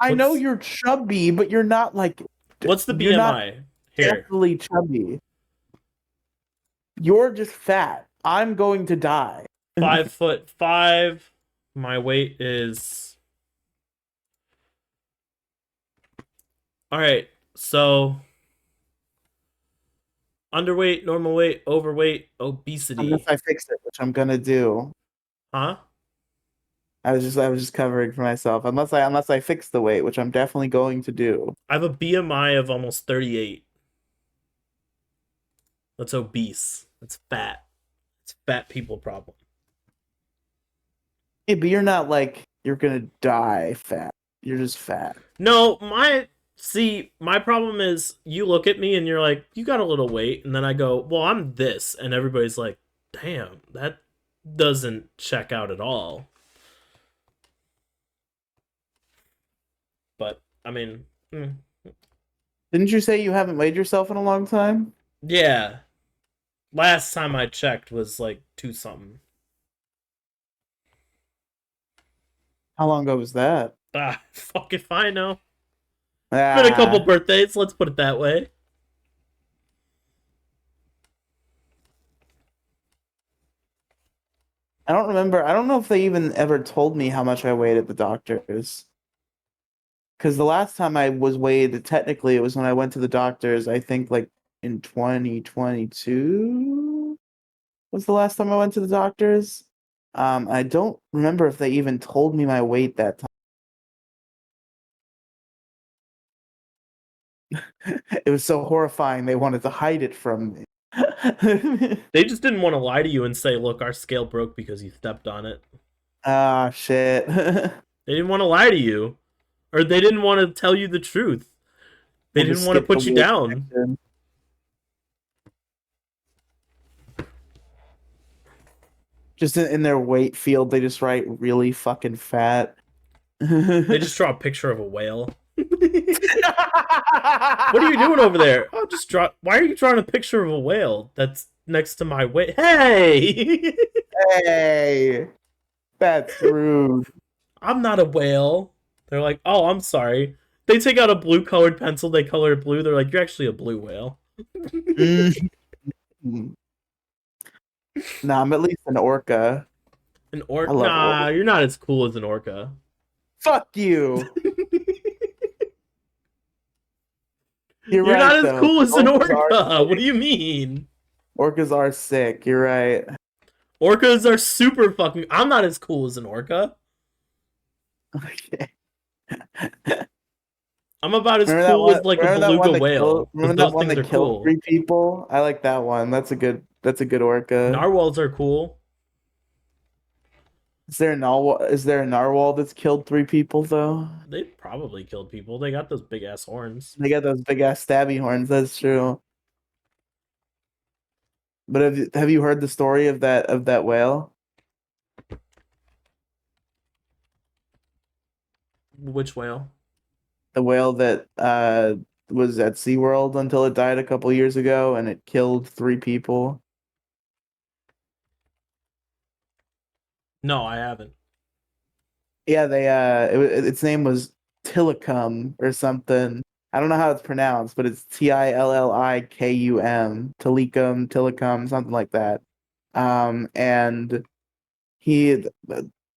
A: I know
B: What's
A: you're chubby, but you're not like
B: what's the
A: you're not
B: BMI here?
A: deathly chubby. You're just fat. I'm going to die.
B: 5'5". My weight is all right. So underweight, normal weight, overweight,
A: Unless
B: obesity.
A: I fix it, which I'm gonna do.
B: Huh?
A: I was just covering for myself. Unless I fix the weight, which I'm definitely going to do.
B: I have a BMI of almost 38. That's obese. That's fat. It's fat people problem.
A: Yeah, but you're not like you're gonna die fat. You're just fat.
B: No, my problem is you look at me and you're like, you got a little weight, and then I go, well, I'm this, and everybody's like, damn, that doesn't check out at all. But I mean,
A: Didn't you say you haven't weighed yourself in a long time?
B: yeah. Last time I checked was like two something.
A: How long ago was that?
B: Ah, fuck if I know. Been a couple
A: Ah,
B: birthdays, let's put it that way.
A: I don't remember. I don't know if they even ever told me how much I weighed at the doctor's. Because the last time I was weighed, technically, it was when I went to the doctor's. I think like in 2022 was the last time I went to the doctor's. I don't remember if they even told me my weight that time. It was so horrifying. They wanted to hide it from me.
B: They just didn't want to lie to you and say, look, our scale broke because you stepped on it.
A: Ah, shit.
B: They didn't want to lie to you. Or they didn't want to tell you the truth. They
A: We'll
B: didn't
A: just
B: want to
A: skip the
B: put you
A: weight
B: down.
A: section. Just in their weight field, they just write really fucking fat.
B: They just draw a picture of a whale. What are you doing over there? Oh, just draw. Why are you drawing a picture of a whale that's next to my whale? Hey!
A: Hey, that's rude.
B: I'm not a whale. They're like, oh, I'm sorry. They take out a blue colored pencil, they color it blue. They're like, you're actually a blue whale.
A: Mm. Nah, I'm at least an orca.
B: An
A: I
B: orc?
A: love
B: Nah,
A: orcas.
B: you're not as cool as an orca.
A: Fuck you. You're
B: You're not
A: right
B: as
A: though.
B: cool as an
A: Orcas are
B: orca. What do
A: sick.
B: you mean?
A: Orcas are sick. You're right.
B: Orcas are super fucking. I'm not as cool as an orca.
A: Okay.
B: I'm about as
A: Remember that
B: cool
A: one?
B: as like a
A: Remember that one
B: beluga
A: that killed?
B: whale because
A: Remember that
B: those
A: one
B: things
A: that
B: are
A: killed
B: cool.
A: 3 people? I like that one. That's a good. That's a good orca.
B: Narwhals are cool.
A: Is there a narwhal? Is there a narwhal that's killed 3 people though?
B: They probably killed people. They got those big ass horns.
A: They got those big ass stabby horns. That's true. But have you heard the story of that whale?
B: Which whale?
A: The whale that was at SeaWorld until it died a couple years ago and it killed 3 people.
B: No, I haven't.
A: Yeah, its name was Tillicum or something. I don't know how it's pronounced, but it's Tillicum, Tillicum, something like that. And he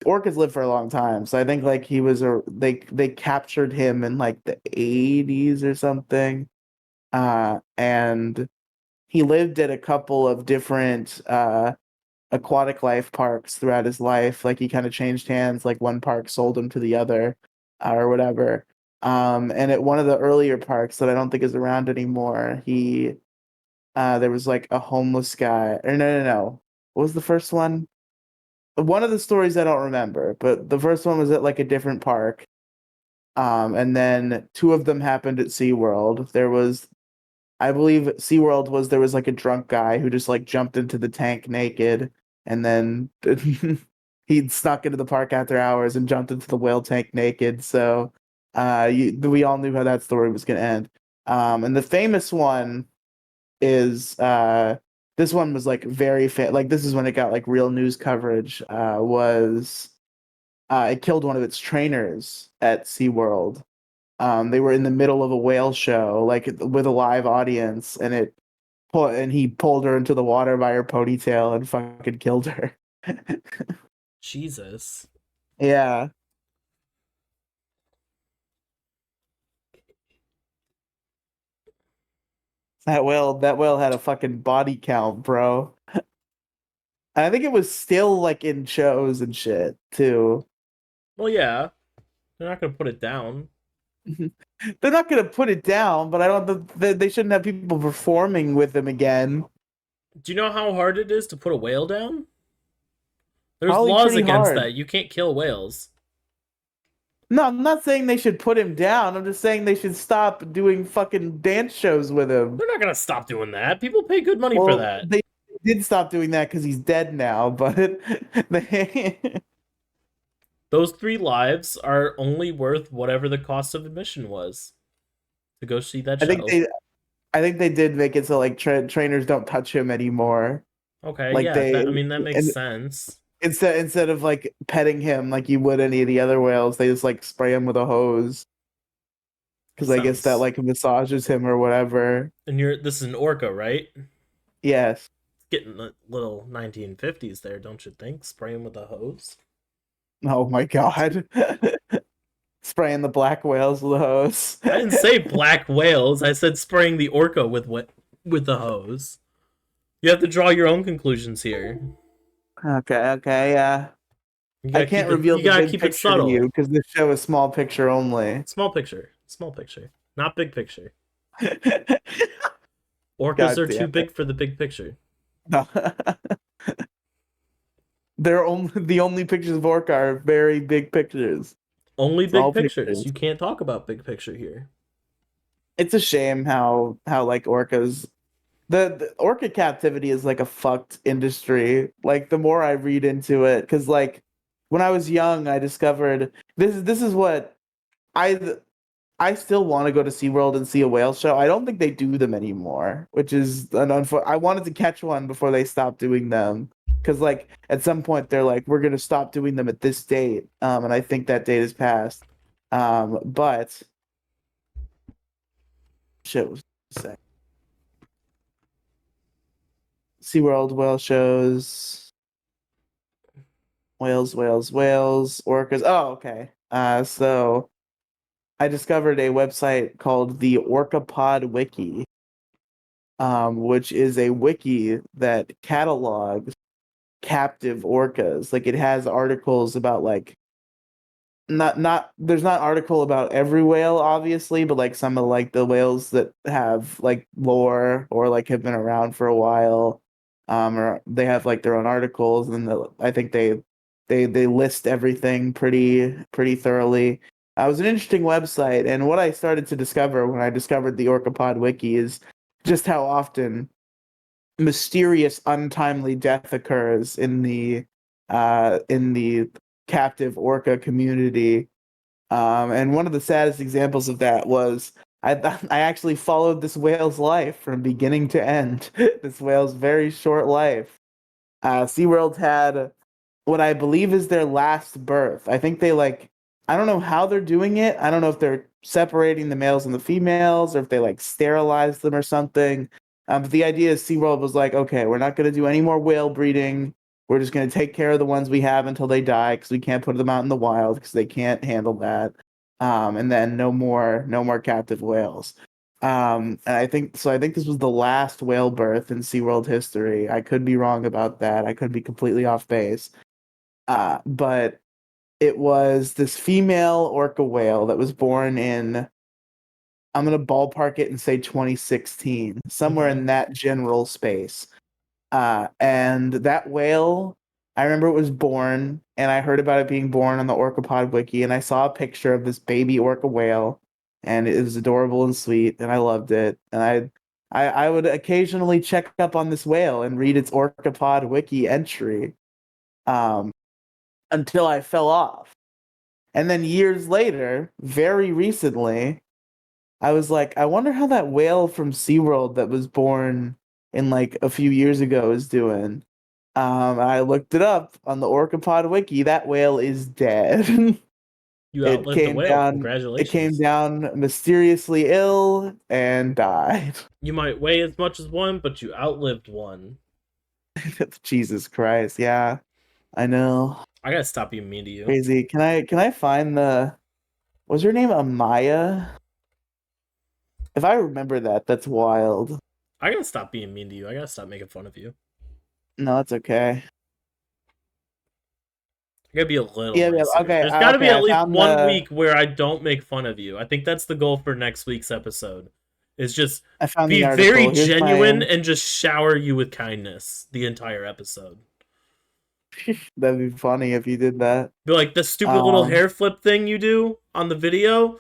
A: orcas live for a long time, so I think like he was a they captured him in like the 80s or something. And he lived at a couple of different aquatic life parks throughout his life. Like he kind of changed hands, like one park sold him to the other, or whatever. And at one of the earlier parks that I don't think is around anymore, he there was like a homeless guy. Or no. What was the first one? One of the stories I don't remember, but the first one was at like a different park. And then 2 of them happened at SeaWorld. There was I believe SeaWorld was there was like a drunk guy who just like jumped into the tank naked and then he'd snuck into the park after hours and jumped into the whale tank naked. So we all knew how that story was gonna end. And the famous one is this one was like like this is when it got like real news coverage, was it killed one of its trainers at SeaWorld. They were in the middle of a whale show, like with a live audience, and he pulled her into the water by her ponytail and fucking killed her.
B: Jesus.
A: Yeah, that whale had a fucking body count, bro. And I think it was still like in shows and shit too.
B: Well, yeah, they're not gonna put it down.
A: They're not gonna put it down, but I don't. They shouldn't have people performing with them again.
B: Do you know how hard it is to put a whale down? There's
A: Probably
B: laws
A: pretty
B: against
A: hard.
B: that. You can't kill whales.
A: No, I'm not saying they should put him down. I'm just saying they should stop doing fucking dance shows with him.
B: They're not gonna stop doing that. People pay good money for
A: Well,
B: that.
A: they did stop doing that because he's dead now, but they,
B: Those 3 lives are only worth whatever the cost of admission was to go see that
A: I think
B: show.
A: I think they did make it so like trainers don't touch him anymore.
B: Okay,
A: Like
B: yeah,
A: they,
B: I mean that makes
A: and
B: sense.
A: instead of like petting him like you would any of the other whales, they just like spray him with a hose because I guess that
B: Sounds.
A: like massages him or whatever.
B: And this is an orca, right?
A: Yes.
B: Getting a little 1950s there, don't you think? Spraying with a hose.
A: Oh my God. Spraying the black whales with a hose.
B: I didn't say black whales. I said spraying the orca with the hose. You have to draw your own conclusions here.
A: Okay, yeah.
B: You
A: I
B: gotta
A: can't
B: keep it.
A: reveal
B: You
A: the
B: gotta
A: big
B: keep it
A: picture to you
B: subtle.
A: because this show is small picture only.
B: Small picture. Small picture. Not big picture.
A: God
B: Orcas are too
A: damn it.
B: big for the big picture.
A: No. They're only the only pictures of Orca are very big pictures.
B: Only
A: It's all
B: big pictures.
A: pictures.
B: You can't talk about big picture here.
A: It's a shame how like orcas the orca captivity is like a fucked industry. Like the more I read into it, because like when I was young, I discovered this is what I I still want to go to SeaWorld and see a whale show. I don't think they do them anymore, which is an I wanted to catch one before they stopped doing them. Because like at some point they're like, we're gonna stop doing them at this date. And I think that date has passed. But shit was say SeaWorld whale shows, whales, orcas. Oh, okay. So I discovered a website called the OrcaPod Wiki, which is a wiki that catalogs captive orcas. Like it has articles about like not there's not article about every whale obviously, but like some of like the whales that have like lore or like have been around for a while, or they have like their own articles, and I think they list everything pretty thoroughly. It was an interesting website, and what I started to discover when I discovered the OrcaPod wiki is just how often mysterious untimely death occurs in the captive orca community. And one of the saddest examples of that was I actually followed this whale's life from beginning to end. This whale's very short life. SeaWorld had what I believe is their last birth. I think they like, I don't know how they're doing it. I don't know if they're separating the males and the females or if they like sterilize them or something. But the idea is SeaWorld was like, okay, we're not going to do any more whale breeding. We're just going to take care of the ones we have until they die because we can't put them out in the wild because they can't handle that. And then no more captive whales. And I think so. I think this was the last whale birth in SeaWorld history. I could be wrong about that. I could be completely off base. But it was this female orca whale that was born in, I'm gonna ballpark it and say 2016, somewhere
B: Mm-hmm.
A: in that general space. And that whale, I remember it was born, and I heard about it being born on the OrcaPod wiki, and I saw a picture of this baby orca whale, and it was adorable and sweet, and I loved it. And I would occasionally check up on this whale and read its OrcaPod wiki entry, um, until I fell off. And then years later, very recently, I was like, I wonder how that whale from SeaWorld that was born in like a few years ago is doing. I looked it up on the OrcaPod wiki. That whale is dead.
B: You
A: It
B: outlived the
A: came
B: whale.
A: down it came
B: Congratulations.
A: down mysteriously ill and died.
B: You might weigh as much as one, but you outlived one.
A: Jesus Christ. Yeah, I know.
B: I gotta stop being mean to you.
A: Crazy. Can I find the was her name Amaya? If I remember that, that's wild.
B: I gotta stop being mean to you. I gotta stop making fun of you.
A: No, that's okay.
B: I gotta be a little
A: Yeah, yeah,
B: nicer.
A: okay,
B: There's gotta be
A: okay.
B: at
A: I
B: least
A: found
B: one
A: the
B: week where I don't make fun of you. I think that's the goal for next week's episode. Is just
A: I found
B: be
A: the
B: very
A: article. Here's
B: genuine
A: my
B: and just shower you with kindness the entire episode.
A: that'd be funny if you did that.
B: Be like the stupid little
A: Um,
B: hair flip thing you do on the video.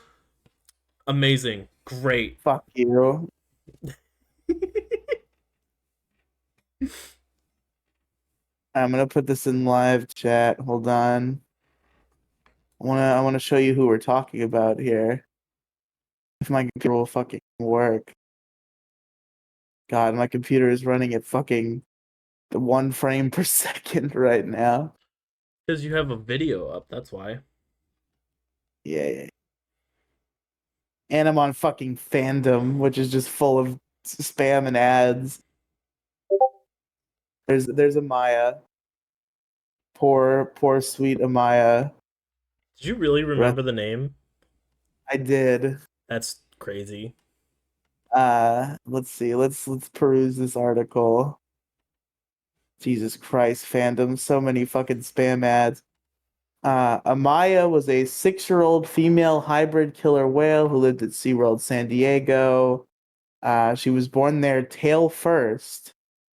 B: Amazing. Great.
A: fuck you. I'm gonna put this in live chat. Hold on. I wanna show you who we're talking about here. If my computer will fucking work. God, my computer is running at fucking the 1 frame per second right now.
B: Because you have a video up, that's why.
A: Yeah, yeah. And I'm on fucking fandom, which is just full of spam and ads. There's Amaya. Poor sweet Amaya.
B: Did you really
A: Rest-
B: remember the name?
A: I did.
B: That's crazy.
A: Let's see. Let's peruse this article. Jesus Christ, fandom. So many fucking spam ads. Amaya was a 6-year-old female hybrid killer whale who lived at SeaWorld San Diego. She was born there tail first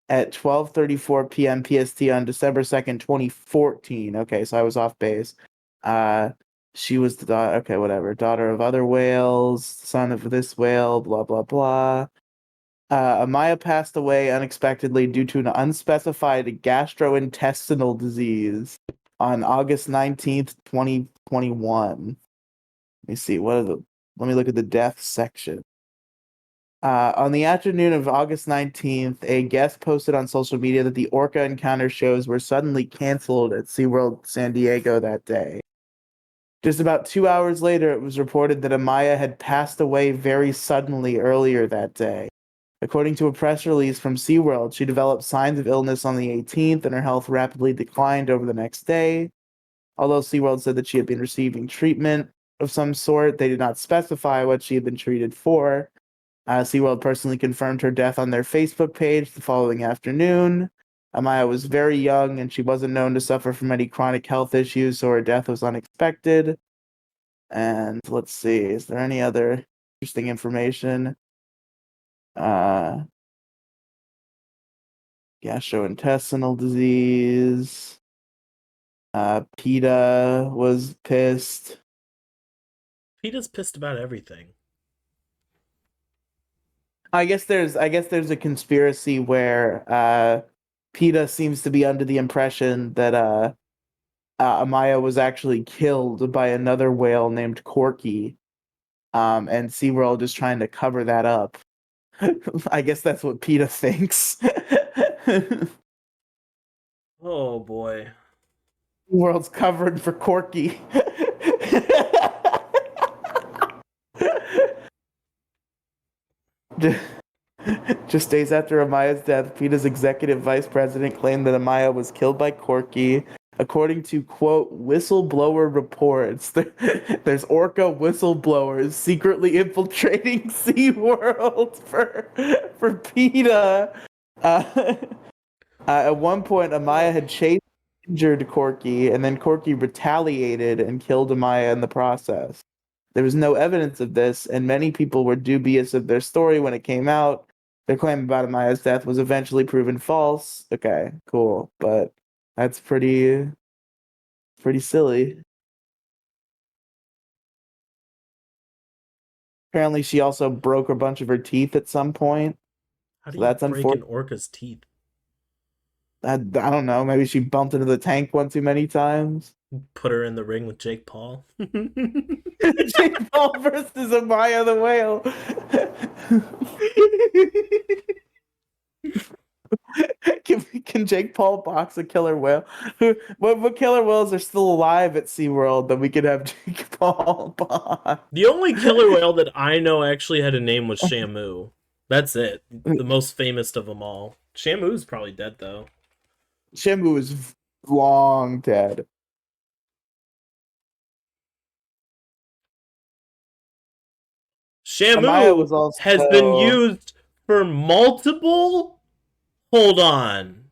A: at 12:34 p.m. PST on December 2nd, 2014. Okay, so I was off base. Uh, she was the daughter, okay, whatever, daughter of other whales, son of this whale, blah blah blah. Amaya passed away unexpectedly due to an unspecified gastrointestinal disease on August 19th, 2021. Let me see, let me look at the death section. On the afternoon of August 19th, a guest posted on social media that the orca encounter shows were suddenly canceled at SeaWorld San Diego that day. Just about 2 hours later, it was reported that Amaya had passed away very suddenly earlier that day. According to a press release from SeaWorld, she developed signs of illness on the 18th and her health rapidly declined over the next day. Although SeaWorld said that she had been receiving treatment of some sort, they did not specify what she had been treated for. SeaWorld personally confirmed her death on their Facebook page the following afternoon. Amaya was very young and she wasn't known to suffer from any chronic health issues, so her death was unexpected. And let's see, is there any other interesting information? Uh, gastrointestinal disease. PETA was pissed.
B: Peeta's pissed about everything.
A: I guess there's a conspiracy where PETA seems to be under the impression that Amaya was actually killed by another whale named Corky. And SeaWorld is trying to cover that up. I guess that's what PETA thinks.
B: Oh boy.
A: World's covered for Corky. Just days after Amaya's death, PETA's executive vice president claimed that Amaya was killed by Corky. According to, quote, whistleblower reports, there's orca whistleblowers secretly infiltrating SeaWorld for PETA. At one point, Amaya had chased and injured Corky, and then Corky retaliated and killed Amaya in the process. There was no evidence of this, and many people were dubious of their story when it came out. Their claim about Amaya's death was eventually proven false. Okay, cool, but that's pretty silly. Apparently, she also broke a bunch of her teeth at some point,
B: How do
A: so
B: you
A: that's
B: break an
A: unfortunate.
B: orca's teeth?
A: I don't know. Maybe she bumped into the tank one too many times.
B: Put her in the ring with Jake Paul.
A: Jake Paul versus Amaya the whale. Can Jake Paul box a killer whale? What killer whales are still alive at SeaWorld that we could have Jake Paul box?
B: The only killer whale that I know actually had a name was Shamu. That's it. The most famous of them all. Shamu's probably dead though.
A: Shamu is long dead. Amaya
B: Shamu
A: was
B: has been
A: also
B: used for multiple. Hold on.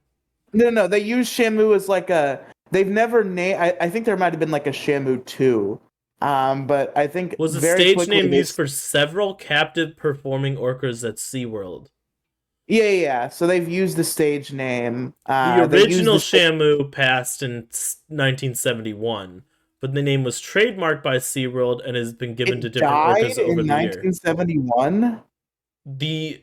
A: no. They use Shamu as like a. They've never named. I think there might have been like a Shamu 2. But I think
B: Was a
A: very
B: stage
A: quickly
B: name
A: they.
B: used for several captive performing orcas at SeaWorld.
A: Yeah. So they've used the stage name.
B: The
A: They used
B: original
A: the
B: Shamu passed in 1971, but the name was trademarked by SeaWorld and has been given to
A: It
B: different orcas
A: died
B: over
A: in
B: the year.
A: 1971.
B: The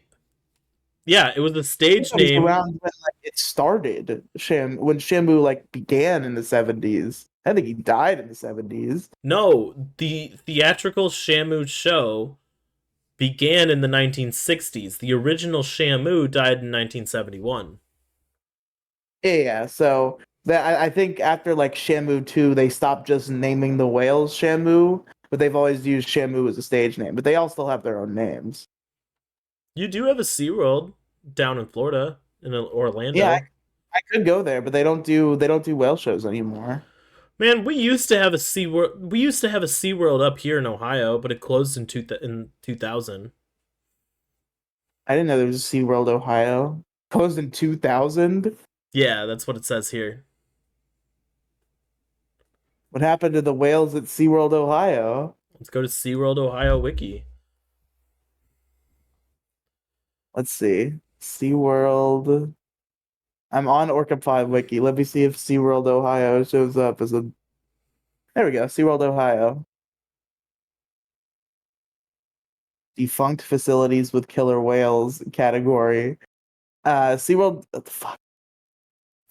B: Yeah, it was a
A: I think
B: stage
A: I was
B: name.
A: around when like it started. When Shamu like began in the 70s. I think he died in the 70s.
B: No, the theatrical Shamu show began in the 1960s. The original Shamu died in 1971.
A: Yeah. So that I think after like Shamu 2, they stopped just naming the whales Shamu, but they've always used Shamu as a stage name. But they all still have their own names.
B: You do have a SeaWorld down in Florida, in
A: Yeah,
B: Orlando.
A: I could go there, but they don't do whale shows anymore.
B: Man, we used to have a SeaWorld. We used to have a SeaWorld up here in Ohio, but it closed in 2000.
A: I didn't know there was a SeaWorld Ohio. Closed in 2000.
B: Yeah, that's what it says here.
A: What happened to the whales at SeaWorld Ohio?
B: Let's go to SeaWorld Ohio Wiki.
A: Let's see. SeaWorld. I'm on Orca 5 Wiki. Let me see if SeaWorld Ohio shows up as a. There we go. SeaWorld Ohio. Defunct facilities with killer whales category. SeaWorld. What the fuck?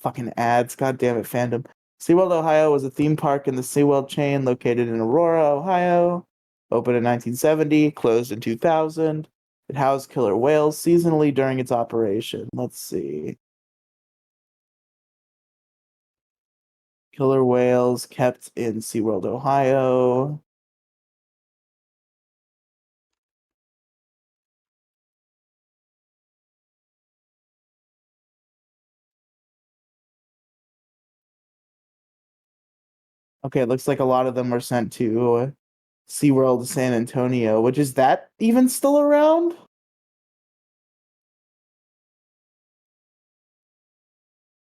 A: Fucking ads. God damn it, fandom. SeaWorld Ohio was a theme park in the SeaWorld chain located in Aurora, Ohio. Opened in 1970, closed in 2000. It housed killer whales seasonally during its operation. Let's see. Killer whales kept in SeaWorld, Ohio. Okay, it looks like a lot of them were sent to SeaWorld San Antonio, which is that even still around?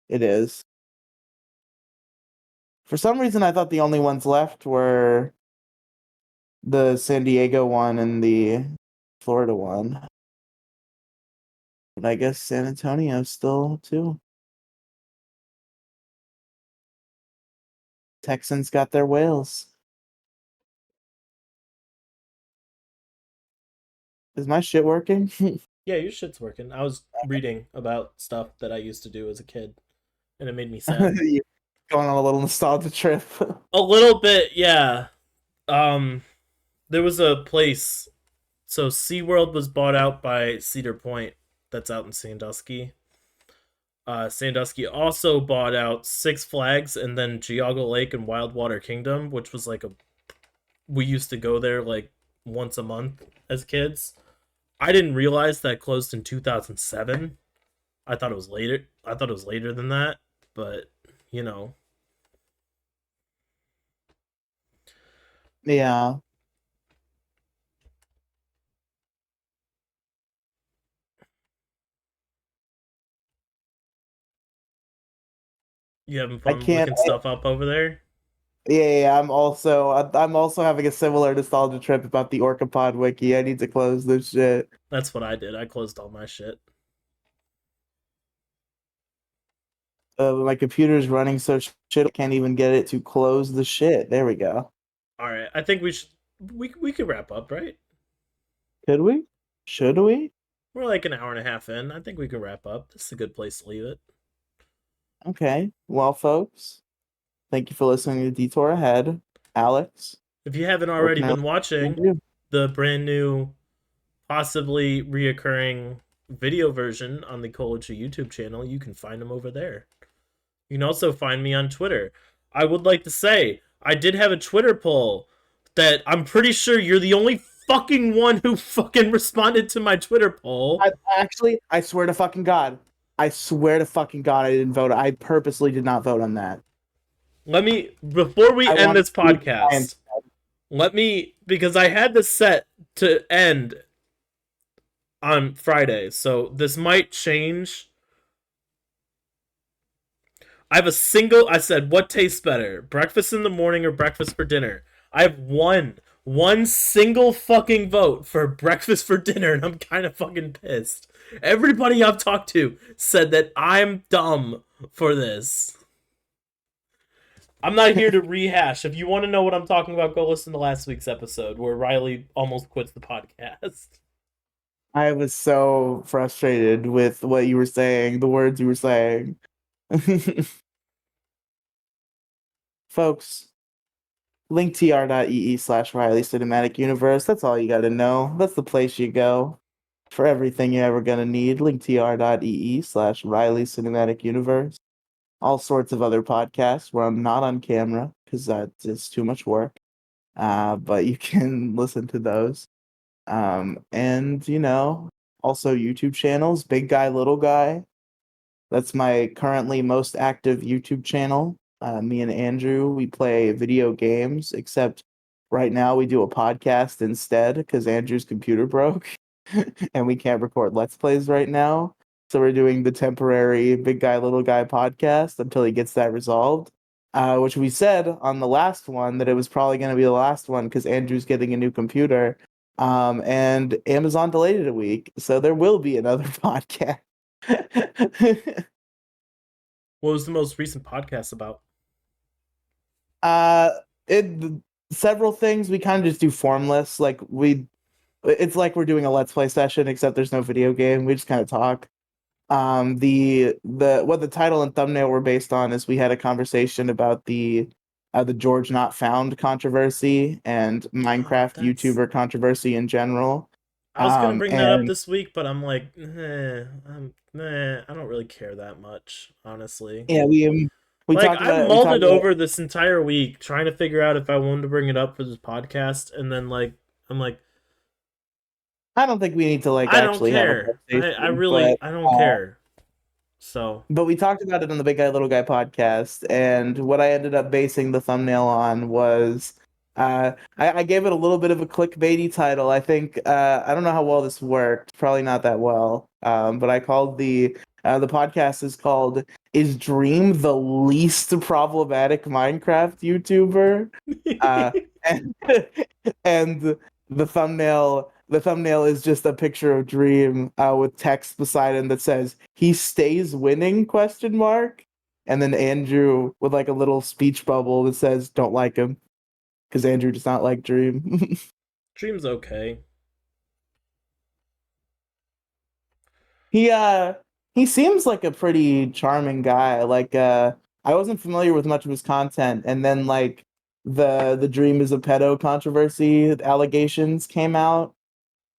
A: It is. For some reason, I thought the only ones left were the San Diego one and the Florida one. But I guess San Antonio still too. Texans got their whales. Is my shit working?
B: Yeah, your shit's working. I was reading about stuff that I used to do as a kid, and it made me sad.
A: You're going on a little nostalgia trip.
B: A little bit, yeah. Um, there was a place. So SeaWorld was bought out by Cedar Point, that's out in Sandusky. Sandusky also bought out Six Flags and then Geauga Lake and Wildwater Kingdom, which was like a we used to go there like once a month as kids. I didn't realize that closed in 2007. I thought it was later. I thought it was later than that, but you know,
A: Yeah,
B: you having
A: I
B: fun
A: can't.
B: looking stuff up over there?
A: Yeah, I'm also having a similar nostalgia trip about the Orcapod wiki. I need to close this shit.
B: That's what I did. I closed all my shit.
A: My computer's running so shit I can't even get it to close the shit. There we go.
B: All right, I think we should we could wrap up, right?
A: Could we? Should we?
B: We're like an hour and a half in. I think we can wrap up. This is a good place to leave it.
A: Okay. Well, folks, thank you for listening to Detour Ahead. Alex,
B: If you haven't
A: where
B: already
A: can I
B: been watching
A: listen
B: the brand new, possibly reoccurring video version on the College YouTube channel, you can find them over there. You can also find me on Twitter. I would like to say, I did have a Twitter poll that I'm pretty sure you're the only fucking one who fucking responded to my Twitter poll.
A: I swear to fucking God. I swear to fucking God I didn't vote. I purposely did not vote on that.
B: Let me, before we
A: I
B: end
A: want
B: this podcast, let me, because I had this set to end on Friday, so this might change. I said, what tastes better, breakfast in the morning or breakfast for dinner? I have one single fucking vote for breakfast for dinner, and I'm kind of fucking pissed. Everybody I've talked to said that I'm dumb for this. I'm not here to rehash. If you want to know what I'm talking about, go listen to last week's episode where Riely almost quits the podcast.
A: I was so frustrated with what you were saying, the words you were saying. Folks, linktr.ee/Riely Cinematic Universe. That's all you got to know. That's the place you go for everything you're ever going to need. linktr.ee/Riely Cinematic Universe. All sorts of other podcasts where I'm not on camera because that's just too much work. But you can listen to those. And, also YouTube channels, Big Guy, Little Guy. That's my currently most active YouTube channel. Me and Andrew, we play video games, except right now we do a podcast instead because Andrew's computer broke and we can't record Let's Plays right now. So we're doing the temporary Big Guy, Little Guy podcast until he gets that resolved. Which we said on the last one that it was probably going to be the last one because Andrew's getting a new computer. And Amazon delayed it a week. So there will be another podcast.
B: What was the most recent podcast about?
A: Uh, it several things. We kind of just do formless. It's like we're doing a let's play session, except there's no video game. We just kind of talk. The what the title and thumbnail were based on is we had a conversation about the George Not Found controversy and
B: Oh,
A: Minecraft YouTuber controversy in general.
B: I was gonna bring that up
A: And
B: this week, but I'm like, I don't really care that much, honestly.
A: yeah, we
B: Like,
A: talked
B: I
A: about
B: mulled it over this entire week, trying to figure out if I wanted to bring it up for this podcast, and then I'm like,
A: I don't think we need to
B: I don't
A: actually have a
B: care. I
A: conversation,
B: really, I don't care. So
A: but we talked about it on the Big Guy Little Guy podcast, and what I ended up basing the thumbnail on was I gave it a little bit of a clickbaity title. I think I don't know how well this worked, probably not that well. But I called the podcast is called "Is Dream the Least Problematic Minecraft YouTuber?" Uh, and and the thumbnail is just a picture of Dream with text beside him that says he stays winning question mark, and then Andrew with like a little speech bubble that says don't like him because Andrew does not like Dream.
B: Dream's okay.
A: he uh he seems like a pretty charming guy. Like I wasn't familiar with much of his content, and then like the Dream is a pedo controversy allegations came out.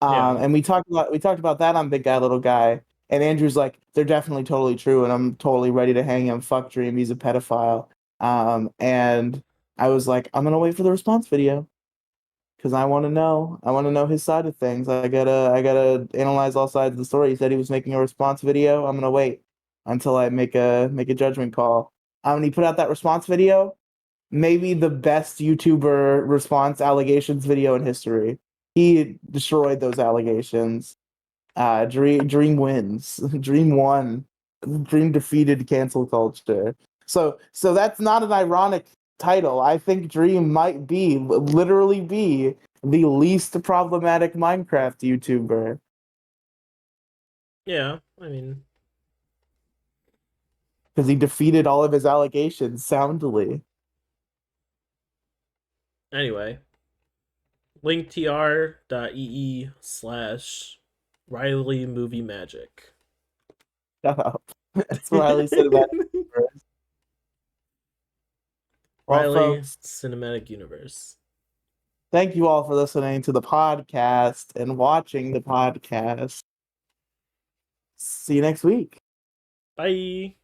B: Yeah.
A: And we talked about that on Big Guy Little Guy, and Andrew's like, they're definitely totally true, and I'm totally ready to hang him. Fuck Dream, he's a pedophile. And I was like, I'm gonna wait for the response video because I want to know. I want to know his side of things. I gotta analyze all sides of the story. He said he was making a response video. I'm gonna wait until I make a judgment call. And he put out that response video, maybe the best YouTuber response allegations video in history. He destroyed those allegations. Dream wins. Dream won. Dream defeated cancel culture. So that's not an ironic title. I think Dream might be literally be the least problematic Minecraft YouTuber
B: Yeah. I mean,
A: because he defeated all of his allegations soundly.
B: anyway, linktr.ee/Riely movie magic.
A: Shut up. That's Riely said about it. Well,
B: Riely
A: folks,
B: Cinematic Universe.
A: thank you all for listening to the podcast and watching the podcast. See you next week.
B: Bye.